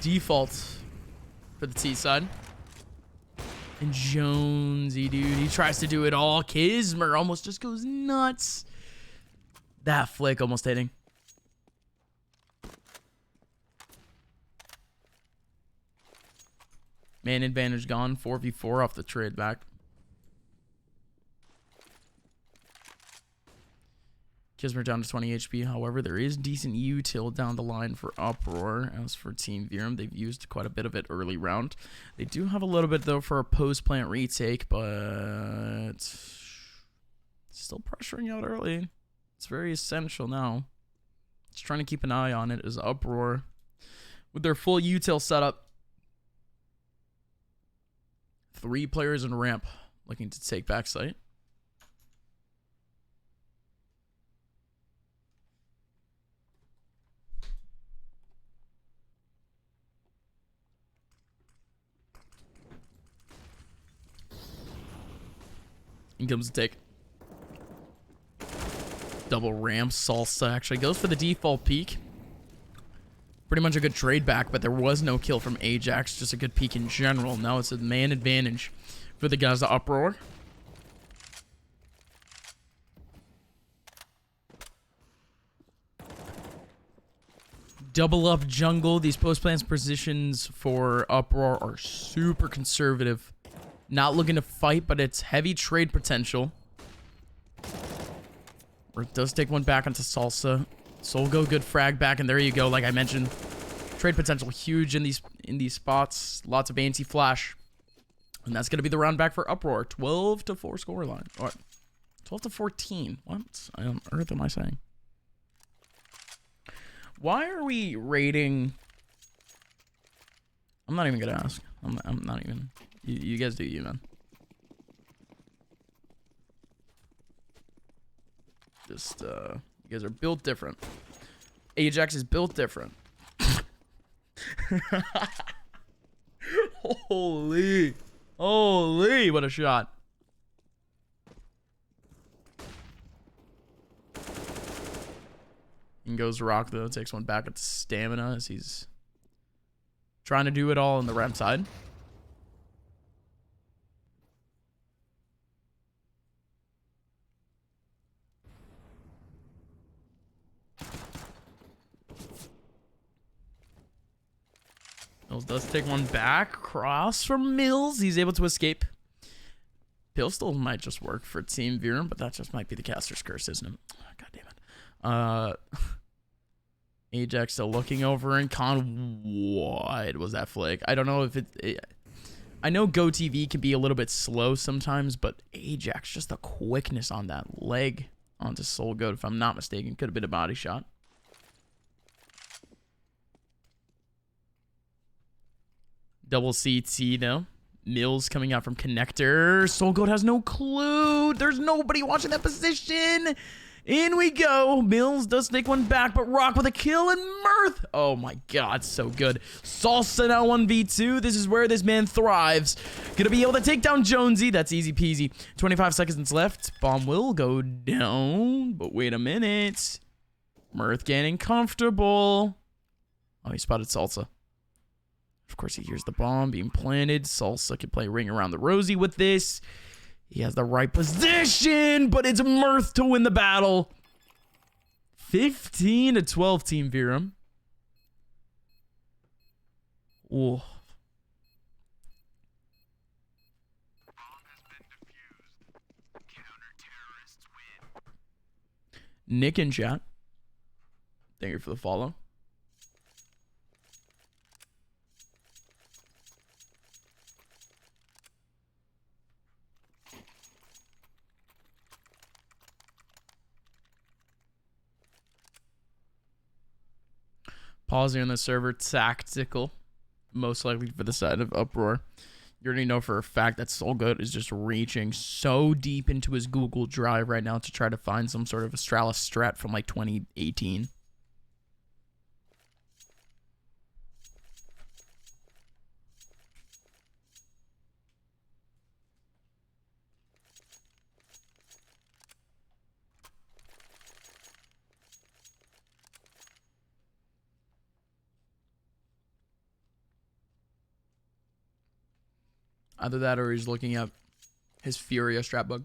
Default for the T side. And Jonesy, dude, he tries to do it all. Kismer almost just goes nuts. That flick almost hitting. Man advantage gone. 4v4 off the trade back. Kismer down to 20 HP. However, there is decent util down the line for Uproar. As for Team Verum, they've used quite a bit of it early round. They do have a little bit, though, for a post-plant retake, but still pressuring out early. It's very essential now. Just trying to keep an eye on it as Uproar with their full util setup. 3 players in ramp looking to take back site. In comes the take. Double ramp. Salsa actually goes for the default peek. Pretty much a good trade back, but there was no kill from Ajax. Just a good peek in general. Now it's a man advantage for the guys at Uproar. Double up jungle. These post plants positions for Uproar are super conservative. Not looking to fight, but it's heavy trade potential. It does take one back onto Salsa. Solgo, good frag back, and there you go. Like I mentioned, trade potential huge in these spots. Lots of anti-flash. And that's going to be the round back for Uproar. 12-4 scoreline. What? 12-14. What on earth am I saying? Why are we rating... I'm not even going to ask. I'm not even... You guys do you, man. Just, you guys are built different. Ajax is built different. Holy. Holy, what a shot. In goes Rock, though. Takes one back at the stamina as he's trying to do it all on the ramp side. Mills does take one back. Cross from Mills. He's able to escape. Pistol might just work for Team Verum, but that just might be the caster's curse, isn't it? God damn it. Ajax still looking over in con. What was that flick? I don't know if I know GoTV can be a little bit slow sometimes, but Ajax, just the quickness on that leg onto Soul Goat, if I'm not mistaken. Could have been a body shot. Double CT though. Mills coming out from connector. Soul Goat has no clue. There's nobody watching that position. In we go. Mills does take one back, but Rock with a kill and Mirth. Oh my god, so good. Salsa now 1v2. This is where this man thrives. Gonna be able to take down Jonesy. That's easy peasy. 25 seconds left. Bomb will go down, but wait a minute. Mirth getting comfortable. Oh, he spotted Salsa. Of course, he hears the bomb being planted. Salsa can play Ring Around the Rosie with this. He has the right position, but it's Mirth to win the battle. 15-12 Team Verum. Ooh. Nick in chat. Thank you for the follow. Pausing on the server, tactical, most likely for the side of Uproar. You already know for a fact that Soul Goat is just reaching so deep into his Google Drive right now to try to find some sort of Astralis strat from like 2018. Either that or he's looking at his Furia strat bug.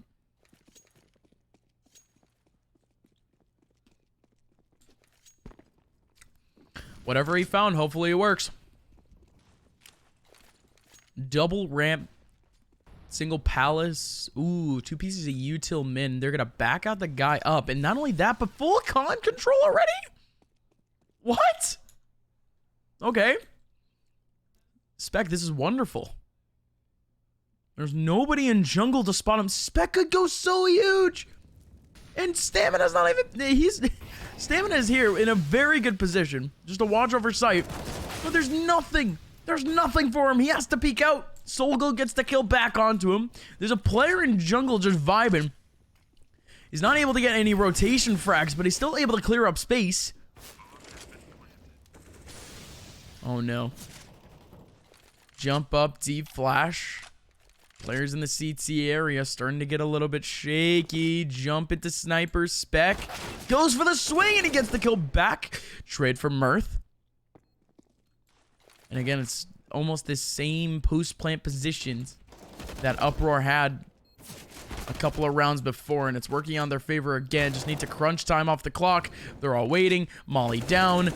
Whatever he found, hopefully it works. Double ramp. Single palace. Ooh, 2 pieces of util min. They're going to back out the guy up. And not only that, but full con control already? What? Okay. Spec, this is wonderful. There's nobody in jungle to spot him. Spec could go so huge. And Stamina's not even... Stamina is here in a very good position. Just to watch over sight. But there's nothing. There's nothing for him. He has to peek out. Solgo gets the kill back onto him. There's a player in jungle just vibing. He's not able to get any rotation frags, but he's still able to clear up space. Oh no. Jump up, deep flash. Players in the CT area starting to get a little bit shaky. Jump into sniper spec. Goes for the swing and he gets the kill back. Trade for Mirth. And again, it's almost the same post-plant positions that Uproar had a couple of rounds before, and it's working on their favor again. Just need to crunch time off the clock. They're all waiting. Molly down.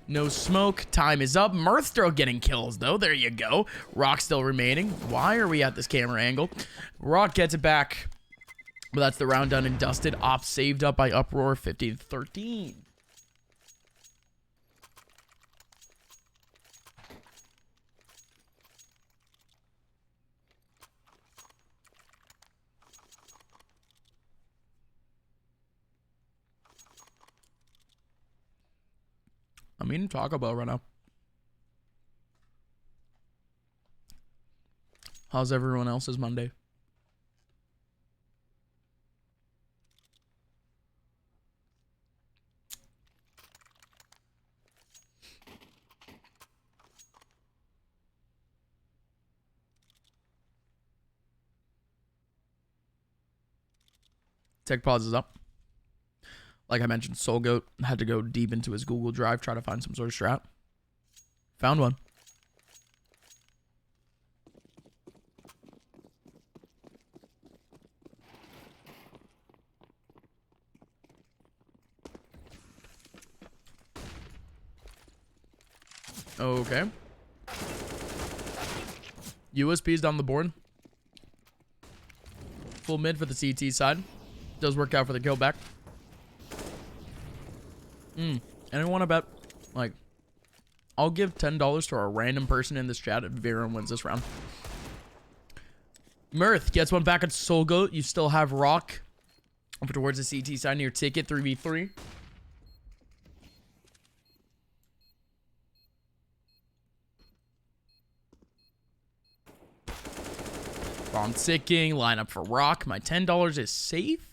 No smoke. Time is up. Mirth still getting kills, though. There you go. Rock still remaining. Why are we at this camera angle? Rock gets it back. But that's the round done and dusted. Ops saved up by Uproar, 15-13. I'm eating Taco Bell right now. How's everyone else's Monday? Tech pause is up. Like I mentioned, SoulGoat had to go deep into his Google Drive, try to find some sort of strat. Found one. Okay. USP's down the board. Full mid for the CT side. Does work out for the kill back. Anyone want to bet? Like, I'll give $10 to a random person in this chat if Verum wins this round. Mirth gets one back at SoulGoat. You still have Rock over towards the CT side near Ticket, 3v3. Bomb ticking. Line up for Rock. My $10 is safe.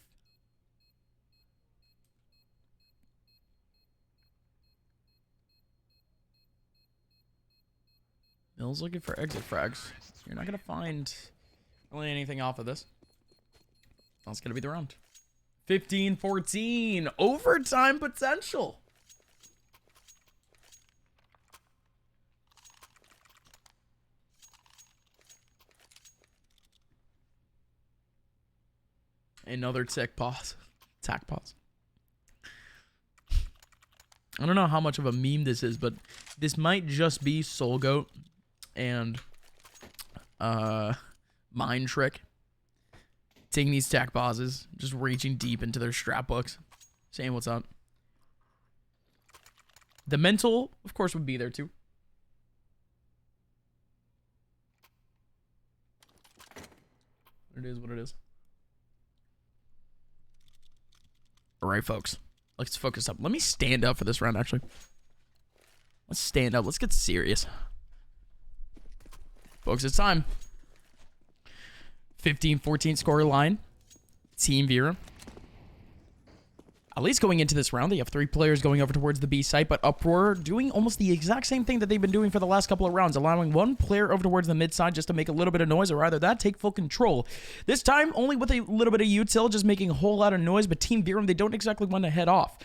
Mill's looking for exit frags. You're not going to find really anything off of this. That's going to be the round. 15-14. Overtime potential. Another tick pause. Tack pause. I don't know how much of a meme this is, but this might just be SoulGoat and Mind Trick taking these tack pauses, just reaching deep into their strap books, saying what's up. The mental, of course, would be there too. It is what it is. All right, folks. Let's focus up. Let me stand up for this round, actually. Let's stand up. Let's get serious. Folks, it's time. 15-14 score line. Team Verum. At least going into this round, they have 3 players going over towards the B site, but Uproar doing almost the exact same thing that they've been doing for the last couple of rounds, allowing 1 player over towards the mid side just to make a little bit of noise, or either that, take full control. This time, only with a little bit of util, just making a whole lot of noise, but Team Verum, they don't exactly want to head off.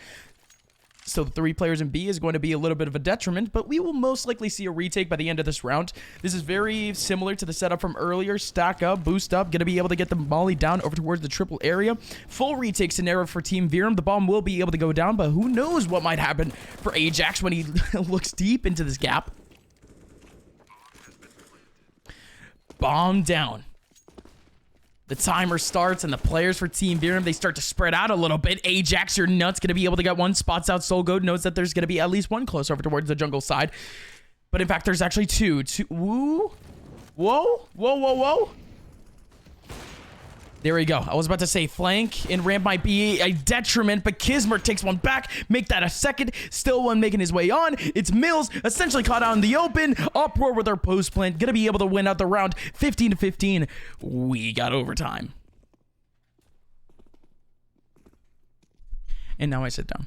So the 3 players in B is going to be a little bit of a detriment, but we will most likely see a retake by the end of this round. This is very similar to the setup from earlier. Stack up, boost up, going to be able to get the molly down over towards the triple area. Full retake scenario for Team Verum. The bomb will be able to go down, but who knows what might happen for Ajax when he looks deep into this gap. Bomb down. The timer starts, and the players for Team Verum, they start to spread out a little bit. Ajax, you're nuts. Going to be able to get 1. Spots out SoulGoat. Knows that there's going to be at least 1 close over towards the jungle side. But in fact, there's actually 2. Woo. Whoa. Whoa, whoa, whoa. There we go. I was about to say flank and ramp might be a detriment, but Kismer takes 1 back. Make that a second. Still 1 making his way on. It's Mills, essentially caught out in the open. Uproar with our post plant. Gonna be able to win out the round. 15-15. We got overtime. And now I sit down.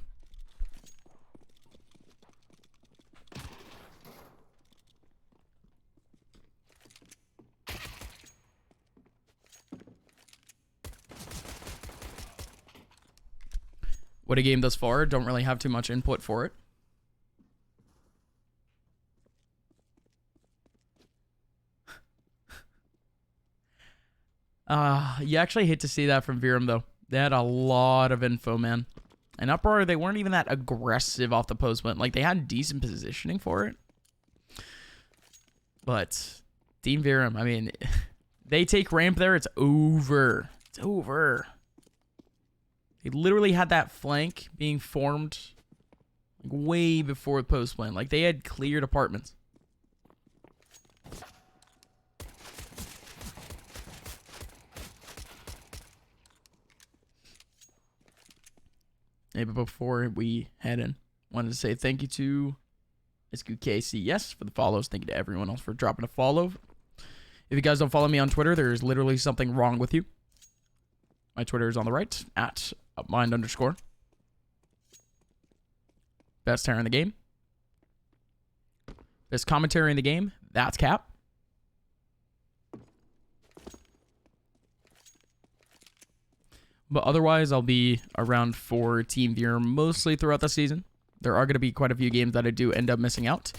What a game thus far. Don't really have too much input for it. You actually hate to see that from Verum, though. They had a lot of info, man. And Uproar, they weren't even that aggressive off the post, but like they had decent positioning for it. But Team Verum, I mean, they take ramp there, it's over. It's over. They literally had that flank being formed like, way before the post plan. Like they had cleared apartments. Hey, but before we head in, wanted to say thank you to SQKCS for the follows. Thank you to everyone else for dropping a follow. If you guys don't follow me on Twitter, there is literally something wrong with you. My Twitter is on the right, at @mind_. Best hair in the game. Best commentary in the game, that's Cap. But otherwise, I'll be around for Team Verum mostly throughout the season. There are going to be quite a few games that I do end up missing out.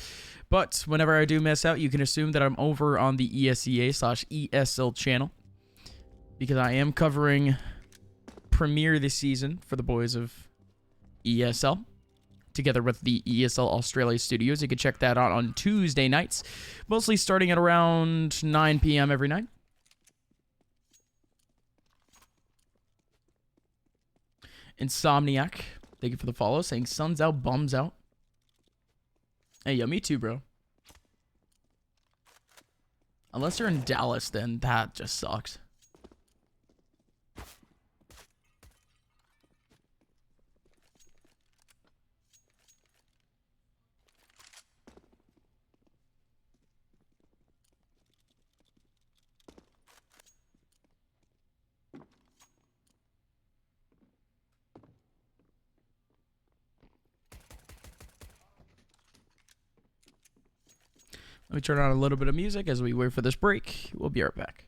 But whenever I do miss out, you can assume that I'm over on the ESEA/ESL channel. Because I am covering Premier this season for the boys of ESL. Together with the ESL Australia Studios. You can check that out on Tuesday nights. Mostly starting at around 9 p.m. every night. Insomniac, thank you for the follow, saying sun's out, bums out. Hey, yo, me too, bro. Unless you're in Dallas, then that just sucks. Let me turn on a little bit of music as we wait for this break. We'll be right back.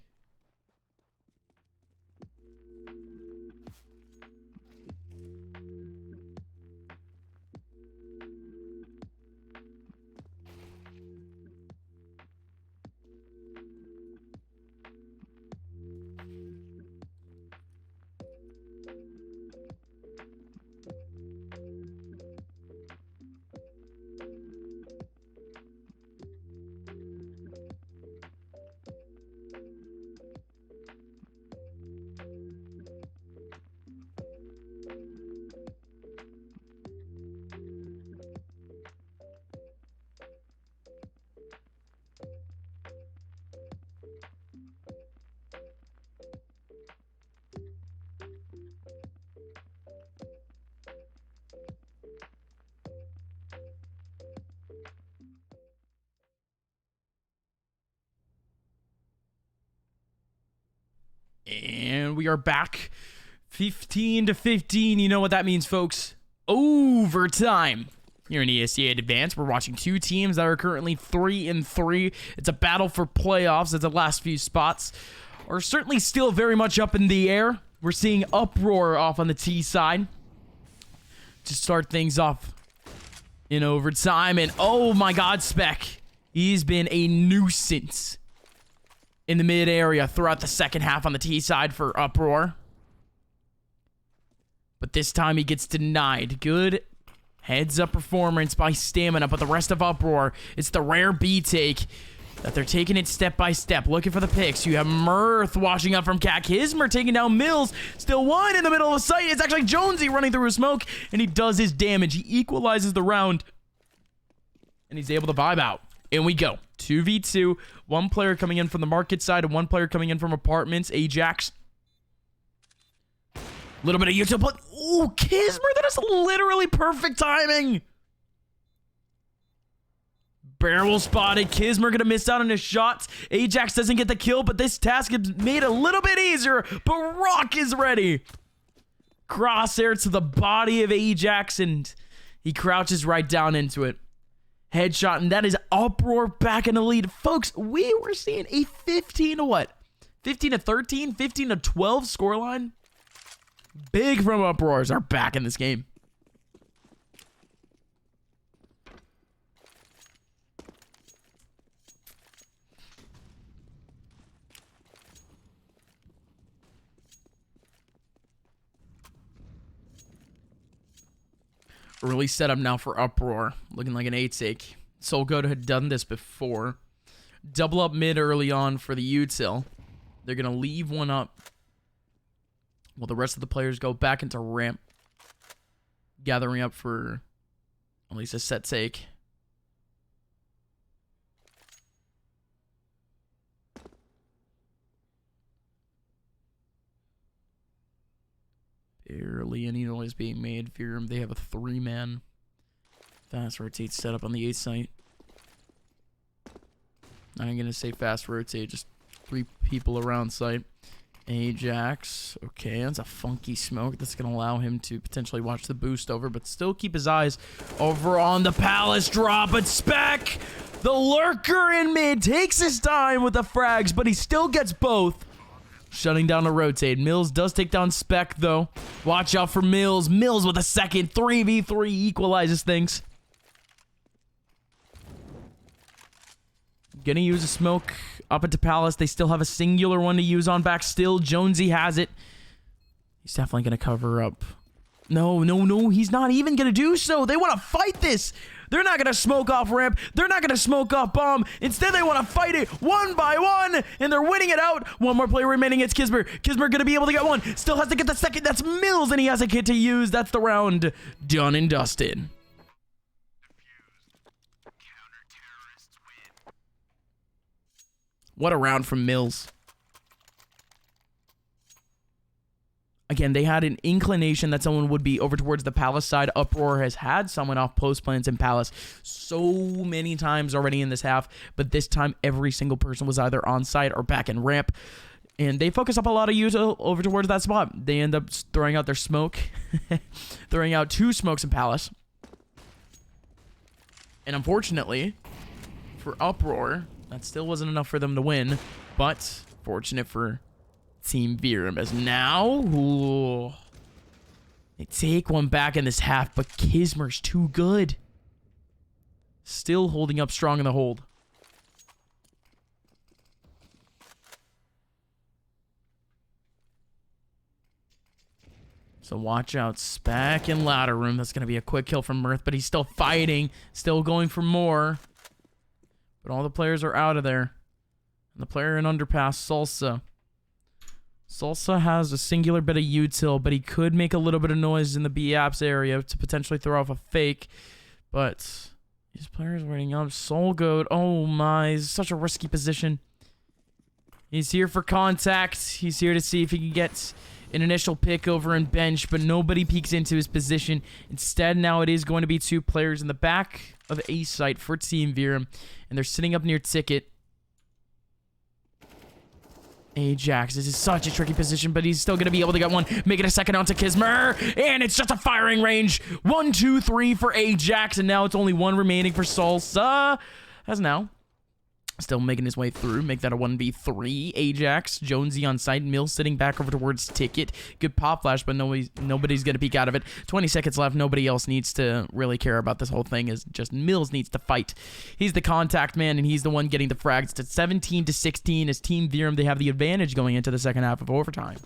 And we are back. 15-15. You know what that means, folks. Overtime. Here in ESEA Advance, we're watching two teams that are currently 3-3. It's a battle for playoffs as the last few spots are certainly still very much up in the air. We're seeing Uproar off on the T side to start things off in overtime. And oh my god, Spec. He's been a nuisance in the mid area throughout the second half on the T side for Uproar. But this time he gets denied. Good heads up performance by Stamina, but the rest of Uproar, it's the rare B take that they're taking it step by step, looking for the picks. You have Mirth washing up from Cat Kismer, taking down Mills. Still one in the middle of the site. It's actually Jonesy running through a smoke, and he does his damage. He equalizes the round, and he's able to vibe out. In we go. 2v2. One player coming in from the market side and one player coming in from apartments. Ajax. A little bit of util, but ooh, Kismer, that is literally perfect timing. Barrel spotted. Kismer gonna miss out on his shots. Ajax doesn't get the kill, but this task is made a little bit easier. But Rock is ready. Crosshair to the body of Ajax, and he crouches right down into it. Headshot, and that is Uproar back in the lead. Folks, we were seeing a 15 to what? 15-13? 15-12 scoreline Big from Uproars are back in this game. Early setup now for Uproar. Looking like an 8-sake. Soul Goat had done this before. Double up mid early on for the util. They're going to leave one up while the rest of the players go back into ramp. Gathering up for at least a set sake. Barely any noise being made. Verum, they have a 3-man fast rotate setup on the 8 site. I'm going to say fast rotate, just 3 people around site. Ajax, okay, that's a funky smoke. That's going to allow him to potentially watch the boost over, but still keep his eyes over on the Palace drop. But Spec, the lurker in mid, takes his time with the frags, but he still gets both. Shutting down the rotate. Mills does take down Spec, though. Watch out for Mills. Mills with a second 3v3 equalizes things. Gonna use a smoke up into Palace. They still have a singular one to use on back still. Jonesy has it. He's definitely gonna cover up. No, he's not even gonna do so. They want to fight this. They're not gonna smoke off ramp. They're not gonna smoke off bomb. Instead, they want to fight it one by one, and they're winning it out. One more player remaining. It's Kismer. Kismer gonna be able to get one. Still has to get the second. That's Mills, and he has a kit to use. That's the round done and dusted. What a round from Mills. Again, they had an inclination that someone would be over towards the Palace side. Uproar has had someone off post plants in Palace so many times already in this half, but this time every single person was either on site or back in ramp. And they focus up a lot of util over towards that spot. They end up throwing out their smoke. Throwing out 2 smokes in Palace. And unfortunately, for Uproar, that still wasn't enough for them to win. But fortunate for Team Verum, as now they take one back in this half, but Kismer's too good. Still holding up strong in the hold. So watch out, Spec in ladder room. That's going to be a quick kill from Mirth, but he's still fighting, still going for more. But all the players are out of there. And the player in underpass, Salsa. Salsa has a singular bit of util, but he could make a little bit of noise in the B-apps area to potentially throw off a fake. But these players waiting up. Soul Goat, oh my, such a risky position. He's here for contact. He's here to see if he can get an initial pick over and bench, but nobody peeks into his position. Instead, now it is going to be 2 players in the back of A site for Team Verum, and they're sitting up near Ticket. Ajax, this is such a tricky position, but he's still going to be able to get one. Make it a second onto Kismer, and it's just a firing range. 1, 2, 3 for Ajax, and now it's only 1 remaining for Salsa. As now, still making his way through. Make that a 1v3. Ajax, Jonesy on site. Mills sitting back over towards Ticket. Good pop flash, but nobody's going to peek out of it. 20 seconds left. Nobody else needs to really care about this whole thing. Is just Mills needs to fight. He's the contact man, and he's the one getting the frags. It's 17-16 as Team Verum. They have the advantage going into the second half of overtime.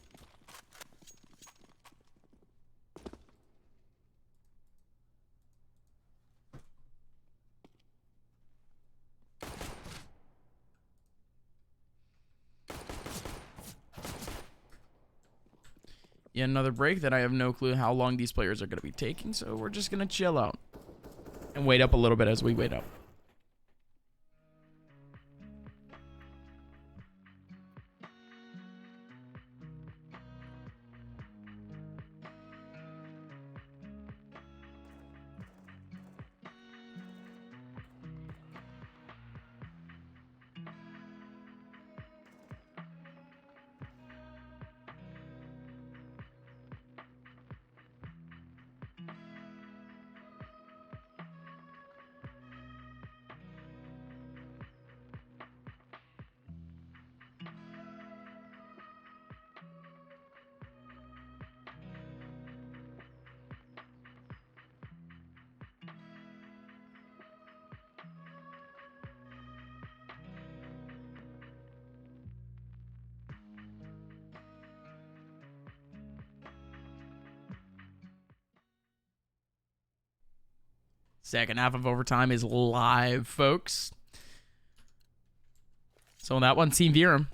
Yet another break that I have no clue how long these players are going to be taking, so we're just going to chill out and wait up a little bit as we wait up. Second half of overtime is live, folks. So that one, Team Verum.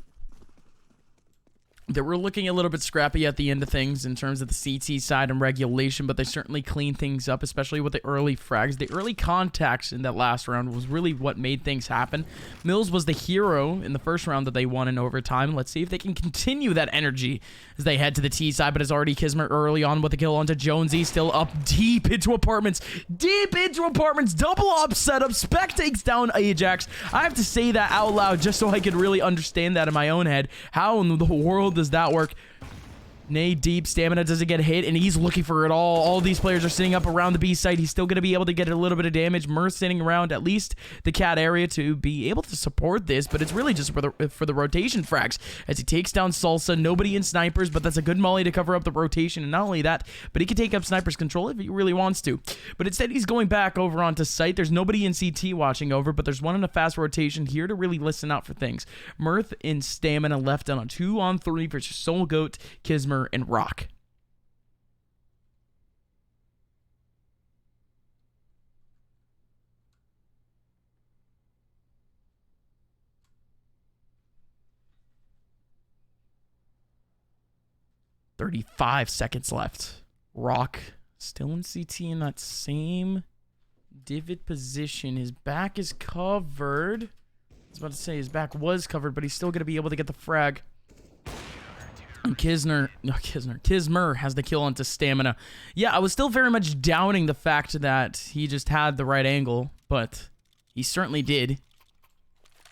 They were looking a little bit scrappy at the end of things in terms of the CT side and regulation, but they certainly cleaned things up, especially with the early frags. The early contacts in that last round was really what made things happen. Mills was the hero in the first round that they won in overtime. Let's see if they can continue that energy as they head to the T side, but it's already Kismer early on with the kill onto Jonesy, still up deep into apartments. Deep into apartments, double op setup. Spec takes down Ajax. I have to say that out loud just so I could really understand that in my own head. How in the world does that work? Nade deep, Stamina doesn't get hit, and he's looking for it all. All these players are sitting up around the B site. He's still going to be able to get a little bit of damage. Mirth sitting around at least the cat area to be able to support this, but it's really just for the rotation frags as he takes down Salsa. Nobody in snipers, but that's a good molly to cover up the rotation, and not only that, but he can take up sniper's control if he really wants to. But instead, he's going back over onto site. There's nobody in CT watching over, but there's one in a fast rotation here to really listen out for things. Mirth in Stamina left on a 2-on-3 versus Soul Goat, Kismer, and Rock. "35 seconds left. Rock still in CT in that same divot position. His back is covered. I was about to say his back was covered, but he's still going to be able to get the frag. And Kismer has the kill onto Stamina. Yeah, I was still very much doubting the fact that he just had the right angle, but he certainly did.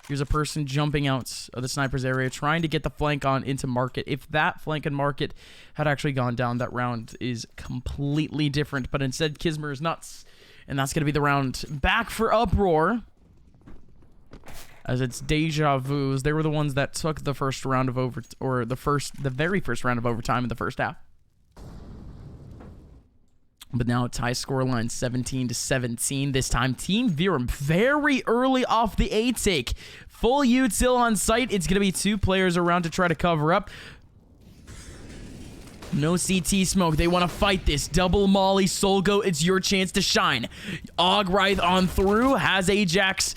Here's a person jumping out of the sniper's area, trying to get the flank on into Market. If that flank and Market had actually gone down, that round is completely different. But instead, Kismer is nuts. And that's going to be the round back for Uproar. As it's Deja Vu's. They were the ones that took the first round of the very first round of overtime in the first half. But now it's high score line 17-17. This time, Team Verum very early off the A take. Full util on site. It's going to be 2 players around to try to cover up. No CT smoke. They want to fight this. Double molly, Solgo. It's your chance to shine. Ogrythe on through. Has Ajax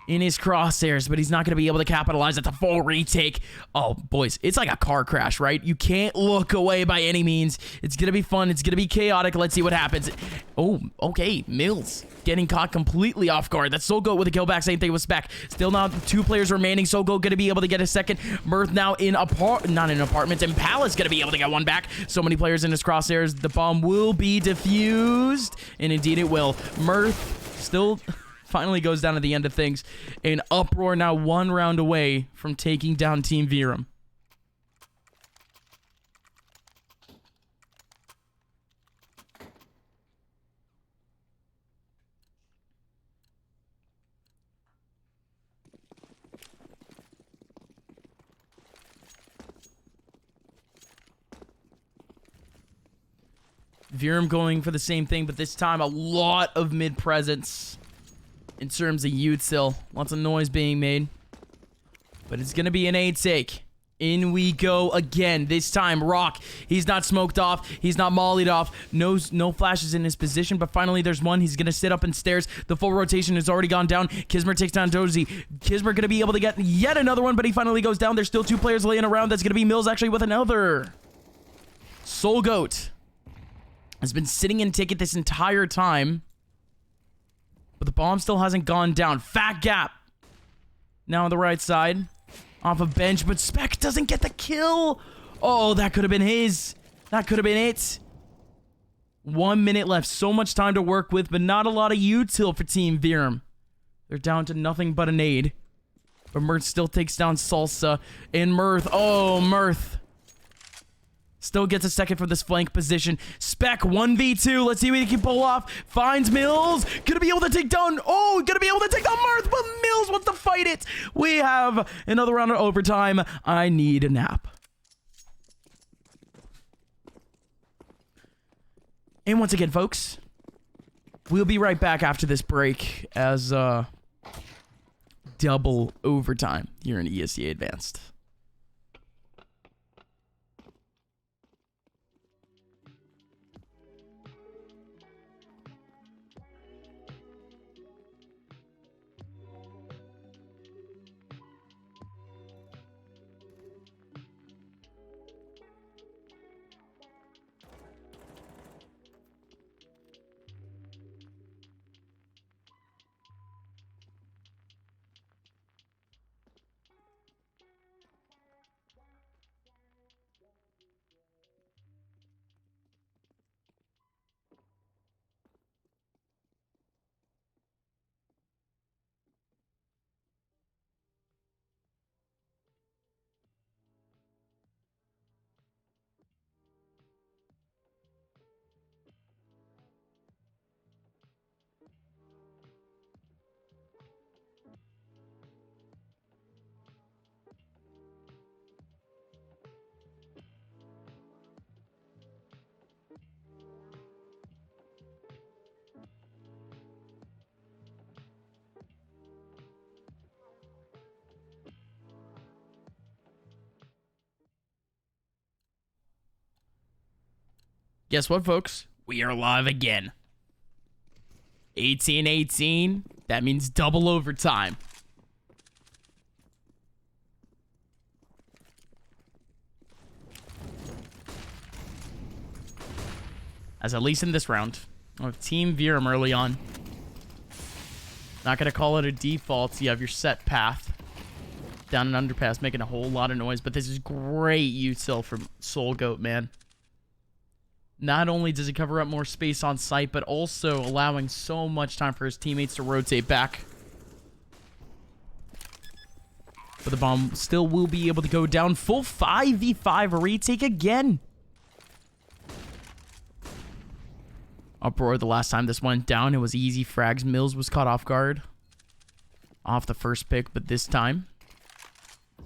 in his crosshairs, but he's not going to be able to capitalize. It's a full retake. Oh, boys, it's like a car crash, right? You can't look away by any means. It's going to be fun. It's going to be chaotic. Let's see what happens. Oh, okay. Mills getting caught completely off guard. That's Solgo with a kill back. Same thing with Spec. Still now 2 players remaining. Solgo going to be able to get a second. Mirth now in not in apartments. And Palace going to be able to get one back. So many players in his crosshairs. The bomb will be defused. And indeed it will. Mirth still finally goes down at the end of things. And Uproar now 1 round away from taking down Team Verum. Verum going for the same thing, but this time a lot of mid presence. In terms of util, lots of noise being made. But it's going to be an A take. In we go again. This time, Rock. He's not smoked off. He's not mollied off. No flashes in his position, but finally there's one. He's going to sit up and stairs. The full rotation has already gone down. Kismer takes down Dozy. Kismer going to be able to get yet another one, but he finally goes down. There's still 2 players laying around. That's going to be Mills actually with another. Soul Goat has been sitting in ticket this entire time. But the bomb still hasn't gone down. Fat gap. Now on the right side. Off a bench, but Spec doesn't get the kill. Oh, that could have been his. That could have been it. 1 minute left. So much time to work with, but not a lot of util for Team Verum. They're down to nothing but a nade. But Mirth still takes down Salsa. And Mirth. Oh, Mirth. Still gets a second for this flank position. Spec 1v2. Let's see what he can pull off. Finds Mills. Gonna be able to take down. Oh, gonna be able to take down Mirth, but Mills wants to fight it. We have another round of overtime. I need a nap. And once again, folks, we'll be right back after this break as double overtime here in ESEA Advanced. Guess what, folks? We are live again. 18-18. That means double overtime. As at least in this round. We have Team Verum early on. Not going to call it a default. You have your set path. Down an underpass, making a whole lot of noise. But this is great util from Soul Goat, man. Not only does he cover up more space on site, but also allowing so much time for his teammates to rotate back. But the bomb still will be able to go down. Full 5v5 retake again. Uproar the last time this went down, it was easy frags. Mills was caught off guard. Off the first pick, but this time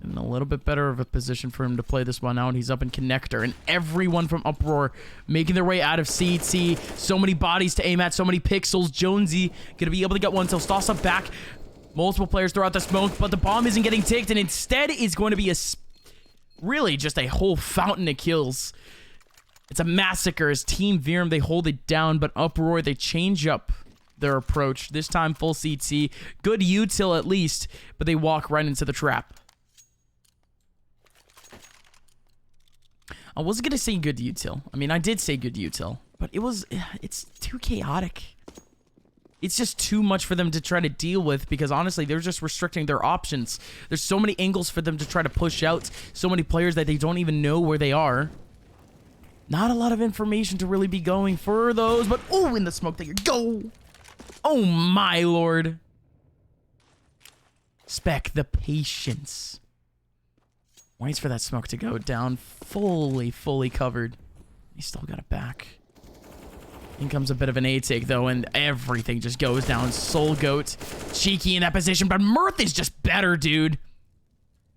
in a little bit better of a position for him to play this one out. He's up in connector, and everyone from Uproar making their way out of CT. So many bodies to aim at, so many pixels. Jonesy gonna be able to get one, so Stossa back. Multiple players throughout the smoke, but the bomb isn't getting ticked, and instead it's going to be really just a whole fountain of kills. It's a massacre as Team Verum, they hold it down, but Uproar, they change up their approach. This time full CT. Good util at least, but they walk right into the trap. I wasn't going to say good util. I mean, I did say good util, but it's too chaotic. It's just too much for them to try to deal with because honestly, they're just restricting their options. There's so many angles for them to try to push out. So many players that they don't even know where they are. Not a lot of information to really be going for those, but oh, in the smoke there you go. Oh my lord. Spec, the patience. Waits for that smoke to go down. Fully covered. He still got it back. In comes a bit of an A-take, though, and everything just goes down. Soul Goat, cheeky in that position, but Mirth is just better, dude.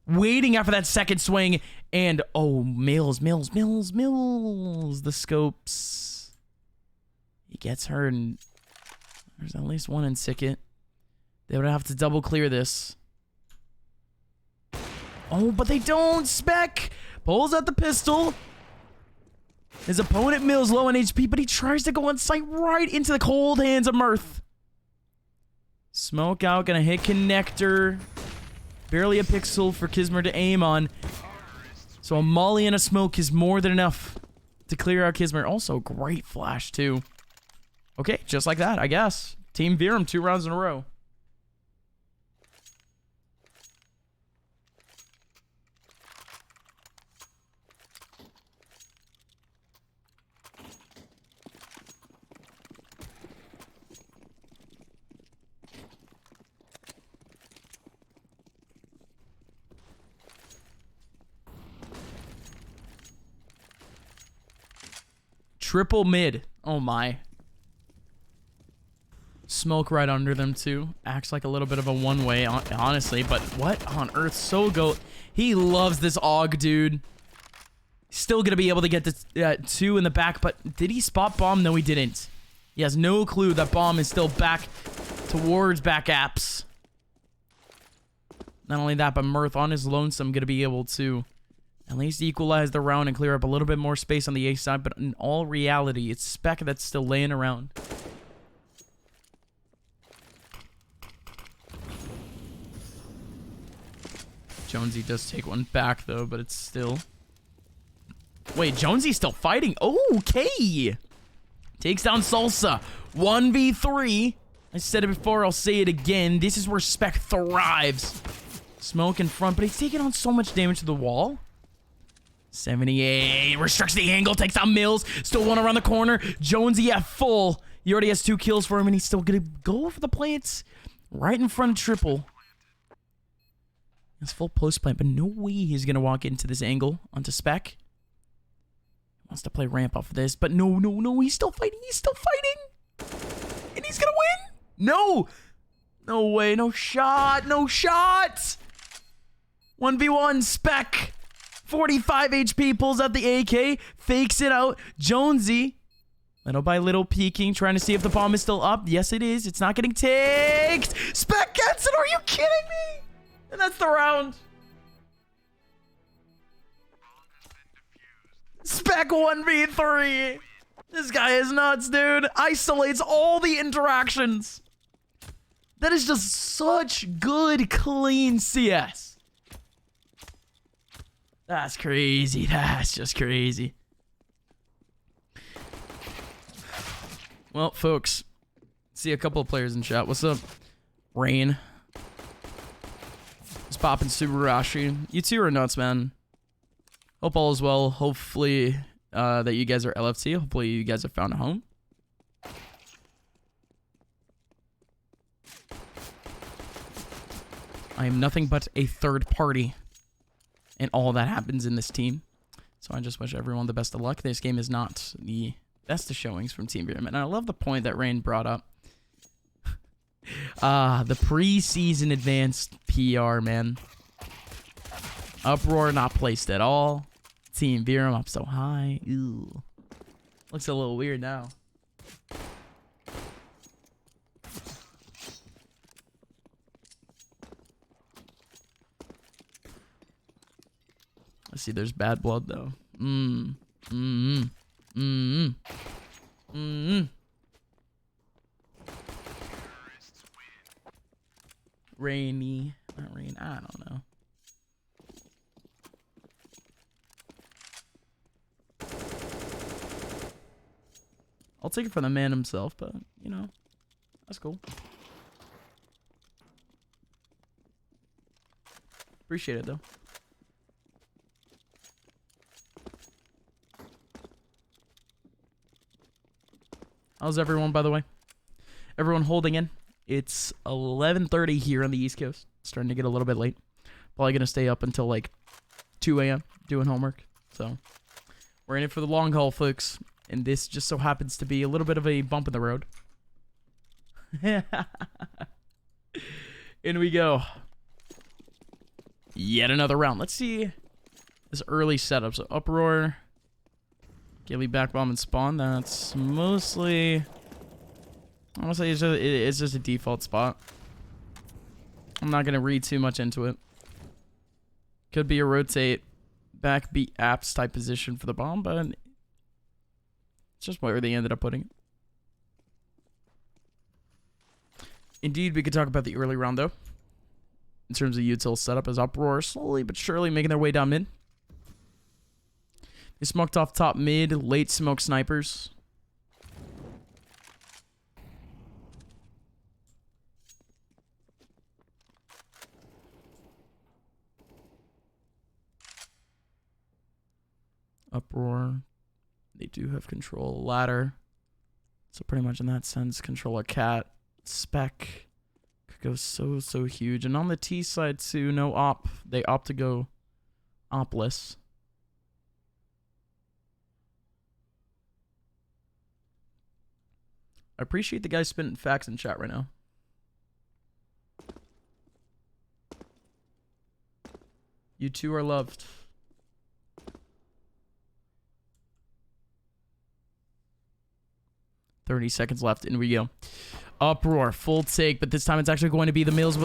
Waiting after that second swing, and oh, Mills. The scopes. He gets her, and there's at least one in Sicket. They would have to double clear this. Oh, but they don't. Spec pulls out the pistol. His opponent Mills low on HP, but he tries to go on site right into the cold hands of Mirth. Smoke out, gonna hit connector. Barely a pixel for Kismer to aim on. So a molly and a smoke is more than enough to clear out Kismer. Also, great flash, too. Okay, just like that, I guess. Team Verum, 2 rounds in a row. Triple mid. Oh my. Smoke right under them too. Acts like a little bit of a one-way, honestly. But what on earth? Soul Goat. He loves this AUG, dude. Still gonna be able to get this 2 in the back. But did he spot bomb? No, he didn't. He has no clue that bomb is still back towards back apps. Not only that, but Mirth on his lonesome gonna be able to at least equalize the round and clear up a little bit more space on the A side, but in all reality, it's Spec that's still laying around. Jonesy does take one back, though, but it's still... Wait, Jonesy's still fighting? Okay! Takes down Salsa. 1v3. I said it before, I'll say it again. This is where Spec thrives. Smoke in front, but he's taking on so much damage to the wall. 78, restricts the angle, takes out Mills, still one around the corner. Jonesy at full. He already has 2 kills for him, and he's still gonna go for the plants right in front of triple. It's full post plant, but no way he's gonna walk into this angle onto Spec. Wants to play ramp off of this, but no, he's still fighting, and he's gonna win. No way, no shot. 1v1, Spec. 45 HP, pulls out the AK, fakes it out. Jonesy, little by little peeking, trying to see if the bomb is still up. Yes, it is. It's not getting ticked. Spec gets it. Are you kidding me? And that's the round. Spec 1v3. This guy is nuts, dude. Isolates all the interactions. That is just such good, clean CS. That's crazy. That's just crazy. Well, folks, see a couple of players in chat. What's up? Rain. It's popping Subarashi. You two are nuts, man. Hope all is well. Hopefully that you guys are LFT. Hopefully you guys have found a home. I am nothing but a third party in all that happens in this team. So I just wish everyone the best of luck. This game is not the best of showings from Team Verum. And I love the point that Rain brought up. The preseason advanced PR, man. Uproar not placed at all. Team Verum up so high. Ew. Looks a little weird now. Let's see, there's bad blood though. Rainy. Not rain. I don't know. I'll take it from the man himself, but, you know, that's cool. Appreciate it, though. How's everyone, by the way? Everyone holding in? It's 11:30 here on the East Coast. It's starting to get a little bit late. Probably going to stay up until, like, 2 a.m. doing homework. So, we're in it for the long haul, folks. And this just so happens to be a little bit of a bump in the road. In we go. Yet another round. Let's see this early setup. So Uproar, Gilly back bomb and spawn. That's mostly, honestly, it's just a default spot. I'm not gonna read too much into it. Could be a rotate back beat apps type position for the bomb, but it's just where they ended up putting it. Indeed, we could talk about the early round, though. In terms of util setup, as Uproar slowly but surely making their way down mid. They smoked off top mid, late smoke snipers. Uproar. They do have control ladder. So pretty much in that sense, control a cat. Spec could go so huge. And on the T side too, no op. They opt to go opless. I appreciate the guys spitting facts in chat right now. You two are loved. 30 seconds left, and we go. Uproar, full take, but this time it's actually going to be the Mills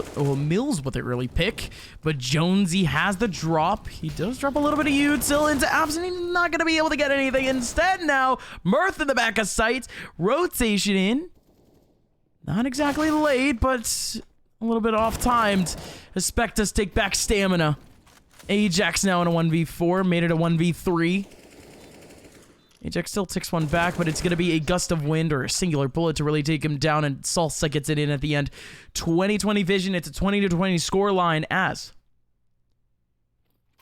with an early pick. But Jonesy has the drop. He does drop a little bit of util into apps, and he's not going to be able to get anything. Instead, now, Mirth in the back of sight. Rotation in. Not exactly late, but a little bit off-timed. Aspectus take back stamina. Ajax now in a 1v4, made it a 1v3. Ajax still ticks one back, but it's going to be a gust of wind or a singular bullet to really take him down, and Salsa gets it in at the end. 20-20 vision. It's a 20-20 score line as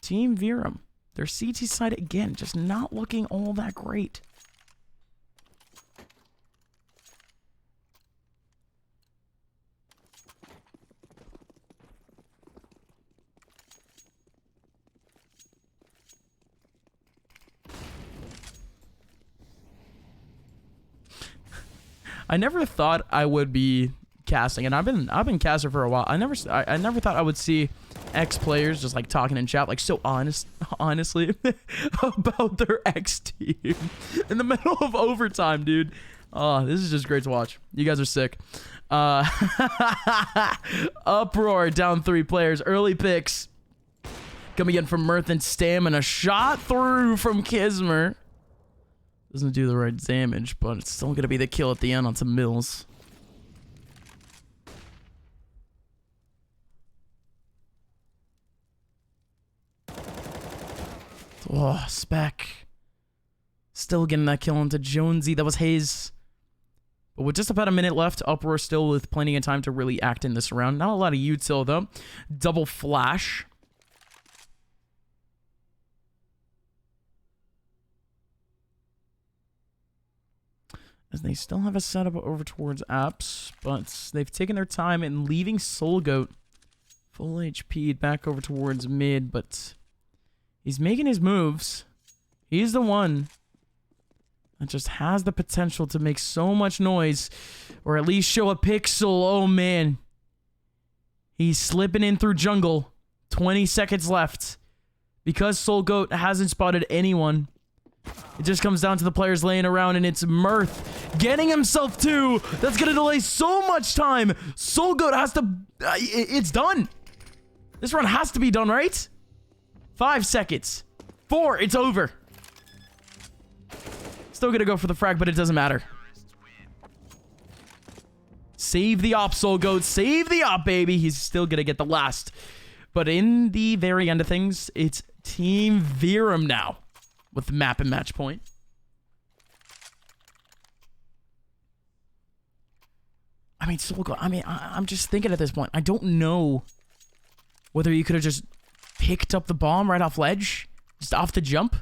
Team Verum, their CT side again, just not looking all that great. I never thought I would be casting, and I've been casting for a while. I never thought I would see ex players just like talking in chat, like so honestly about their ex team in the middle of overtime, dude. Oh, this is just great to watch. You guys are sick. Uproar down 3 players. Early picks coming in from Mirth and Stamina. Shot through from Kismer. Doesn't do the right damage, but it's still going to be the kill at the end onto Mills. Oh, Spec. Still getting that kill onto Jonesy. That was his. But with just about a minute left, Uproar still with plenty of time to really act in this round. Not a lot of util, though. Double flash. As they still have a setup over towards apps, but they've taken their time in leaving Soul Goat full HP back over towards mid, but he's making his moves. He's the one that just has the potential to make so much noise, or at least show a pixel. Oh man. He's slipping in through jungle. 20 seconds left. Because Soul Goat hasn't spotted anyone, it just comes down to the players laying around, and it's Mirth getting himself too. That's going to delay so much time. Soul Goat has to... it's done. This run has to be done, right? 5 seconds. 4. It's over. Still going to go for the frag, but it doesn't matter. Save the op, Soul Goat. Save the op, baby. He's still going to get the last. But in the very end of things, it's Team Verum now with the map and match point. I mean, Soul Goat, I'm just thinking at this point, I don't know whether you could have just picked up the bomb right off ledge, just off the jump.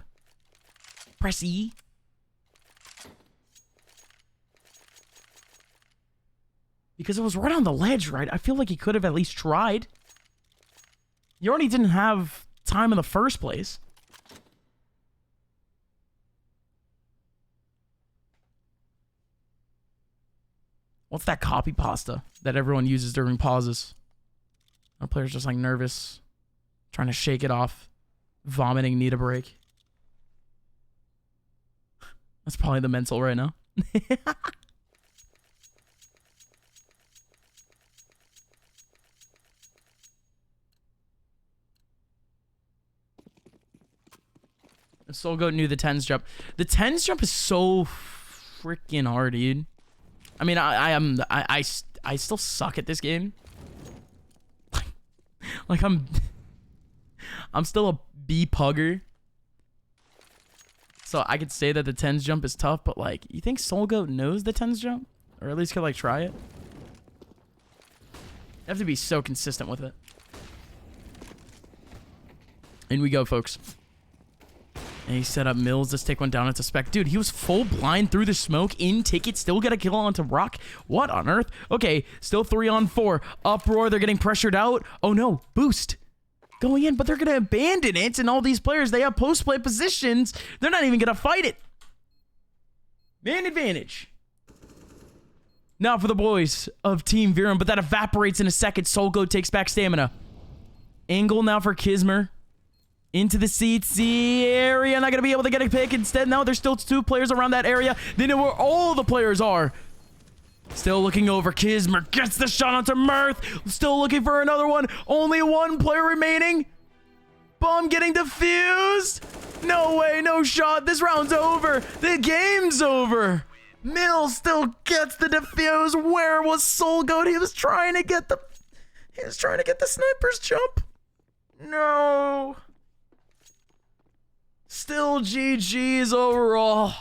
Press E. Because it was right on the ledge, right? I feel like he could have at least tried. You already didn't have time in the first place. What's that copy pasta that everyone uses during pauses? Our player's just like nervous, trying to shake it off, vomiting, need a break. That's probably the mental right now. Soul Goat knew the 10s jump. The 10s jump is so freaking hard, dude. I mean, I still suck at this game. Like I'm still a B pugger. So I could say that the 10s jump is tough, but like, you think Soul Goat knows the 10s jump? Or at least could like try it? You have to be so consistent with it. In we go, folks. And he set up Mills. Let's take one down into Spec. Dude, he was full blind through the smoke. In ticket. Still get a kill onto Rock. What on earth? Okay. Still 3 on 4. Uproar. They're getting pressured out. Oh no. Boost. Going in. But they're going to abandon it. And all these players, they have post-play positions. They're not even going to fight it. Man advantage. Now for the boys of Team Verum. But that evaporates in a second. Soul Goat takes back stamina. Angle now for Kismer. Into the CC area. Not going to be able to get a pick. Instead, now there's still 2 players around that area. They know where all the players are. Still looking over. Kismer gets the shot onto Mirth. Still looking for another one. Only 1 player remaining. Bomb getting defused. No way. No shot. This round's over. The game's over. Mills still gets the defuse. Where was Soul Goat? He was trying to get the sniper's jump. No. Still GG's overall.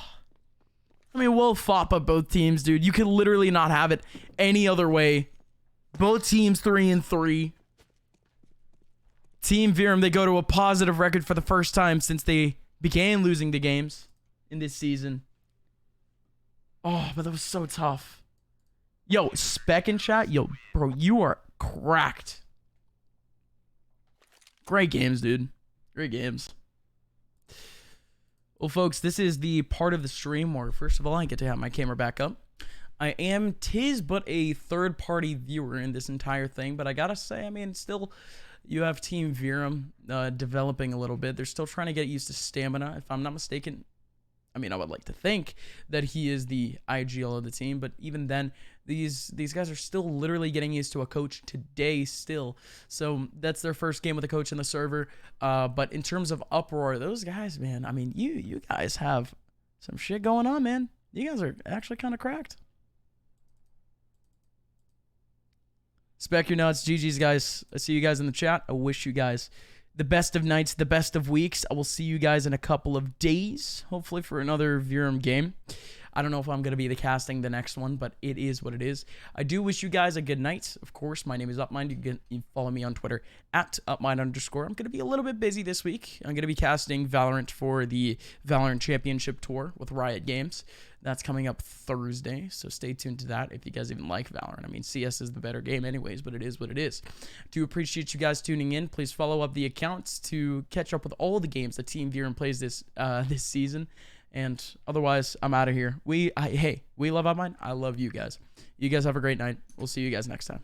I mean, well fought by both teams, dude. You could literally not have it any other way. Both teams 3-3. Team Verum, they go to a positive record for the first time since they began losing the games in this season. Oh, but that was so tough. Yo, Spec in chat. Yo, bro, you are cracked. Great games, dude. Great games. Well, folks, this is the part of the stream where, first of all, I get to have my camera back up. I am but a third-party viewer in this entire thing, but I gotta say, I mean, still, you have Team Verum developing a little bit. They're still trying to get used to stamina, if I'm not mistaken. I mean, I would like to think that he is the IGL of the team, but even then, these guys are still literally getting used to a coach today still. So that's their first game with a coach in the server. But in terms of Uproar, those guys, man, I mean, you guys have Some shit going on, man. You guys are actually kind of cracked. Spec your nuts. GG's, guys. I see you guys in the chat. I wish you guys the best of nights, the best of weeks. I will see you guys in a couple of days, hopefully for another Verum game. I don't know if I'm going to be the casting the next one, but it is what it is. I do wish you guys a good night. Of course, my name is Upmind. You can follow me on Twitter at Upmind_. I'm going to be a little bit busy this week. I'm going to be casting Valorant for the Valorant Championship Tour with Riot Games. That's coming up Thursday, so stay tuned to that if you guys even like Valorant. I mean, CS is the better game anyways, but it is what it is. Do appreciate you guys tuning in. Please follow up the accounts to catch up with all the games that Team Verum plays this season. And otherwise, I'm out of here. Hey, we love Upmind. I love you guys. You guys have a great night. We'll see you guys next time.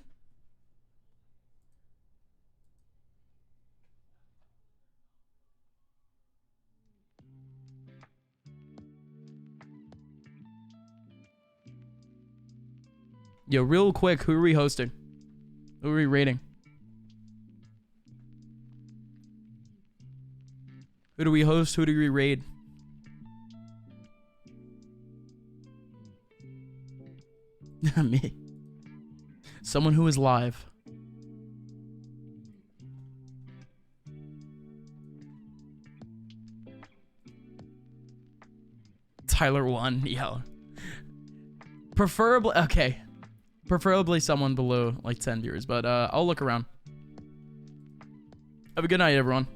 Yo, real quick, who are we hosting? Who are we rating? Who do we host? Who do we raid? Me. Someone who is live. Tyler 1, yo. Preferably, okay. Preferably someone below like 10 viewers, but I'll look around. Have a good night, everyone.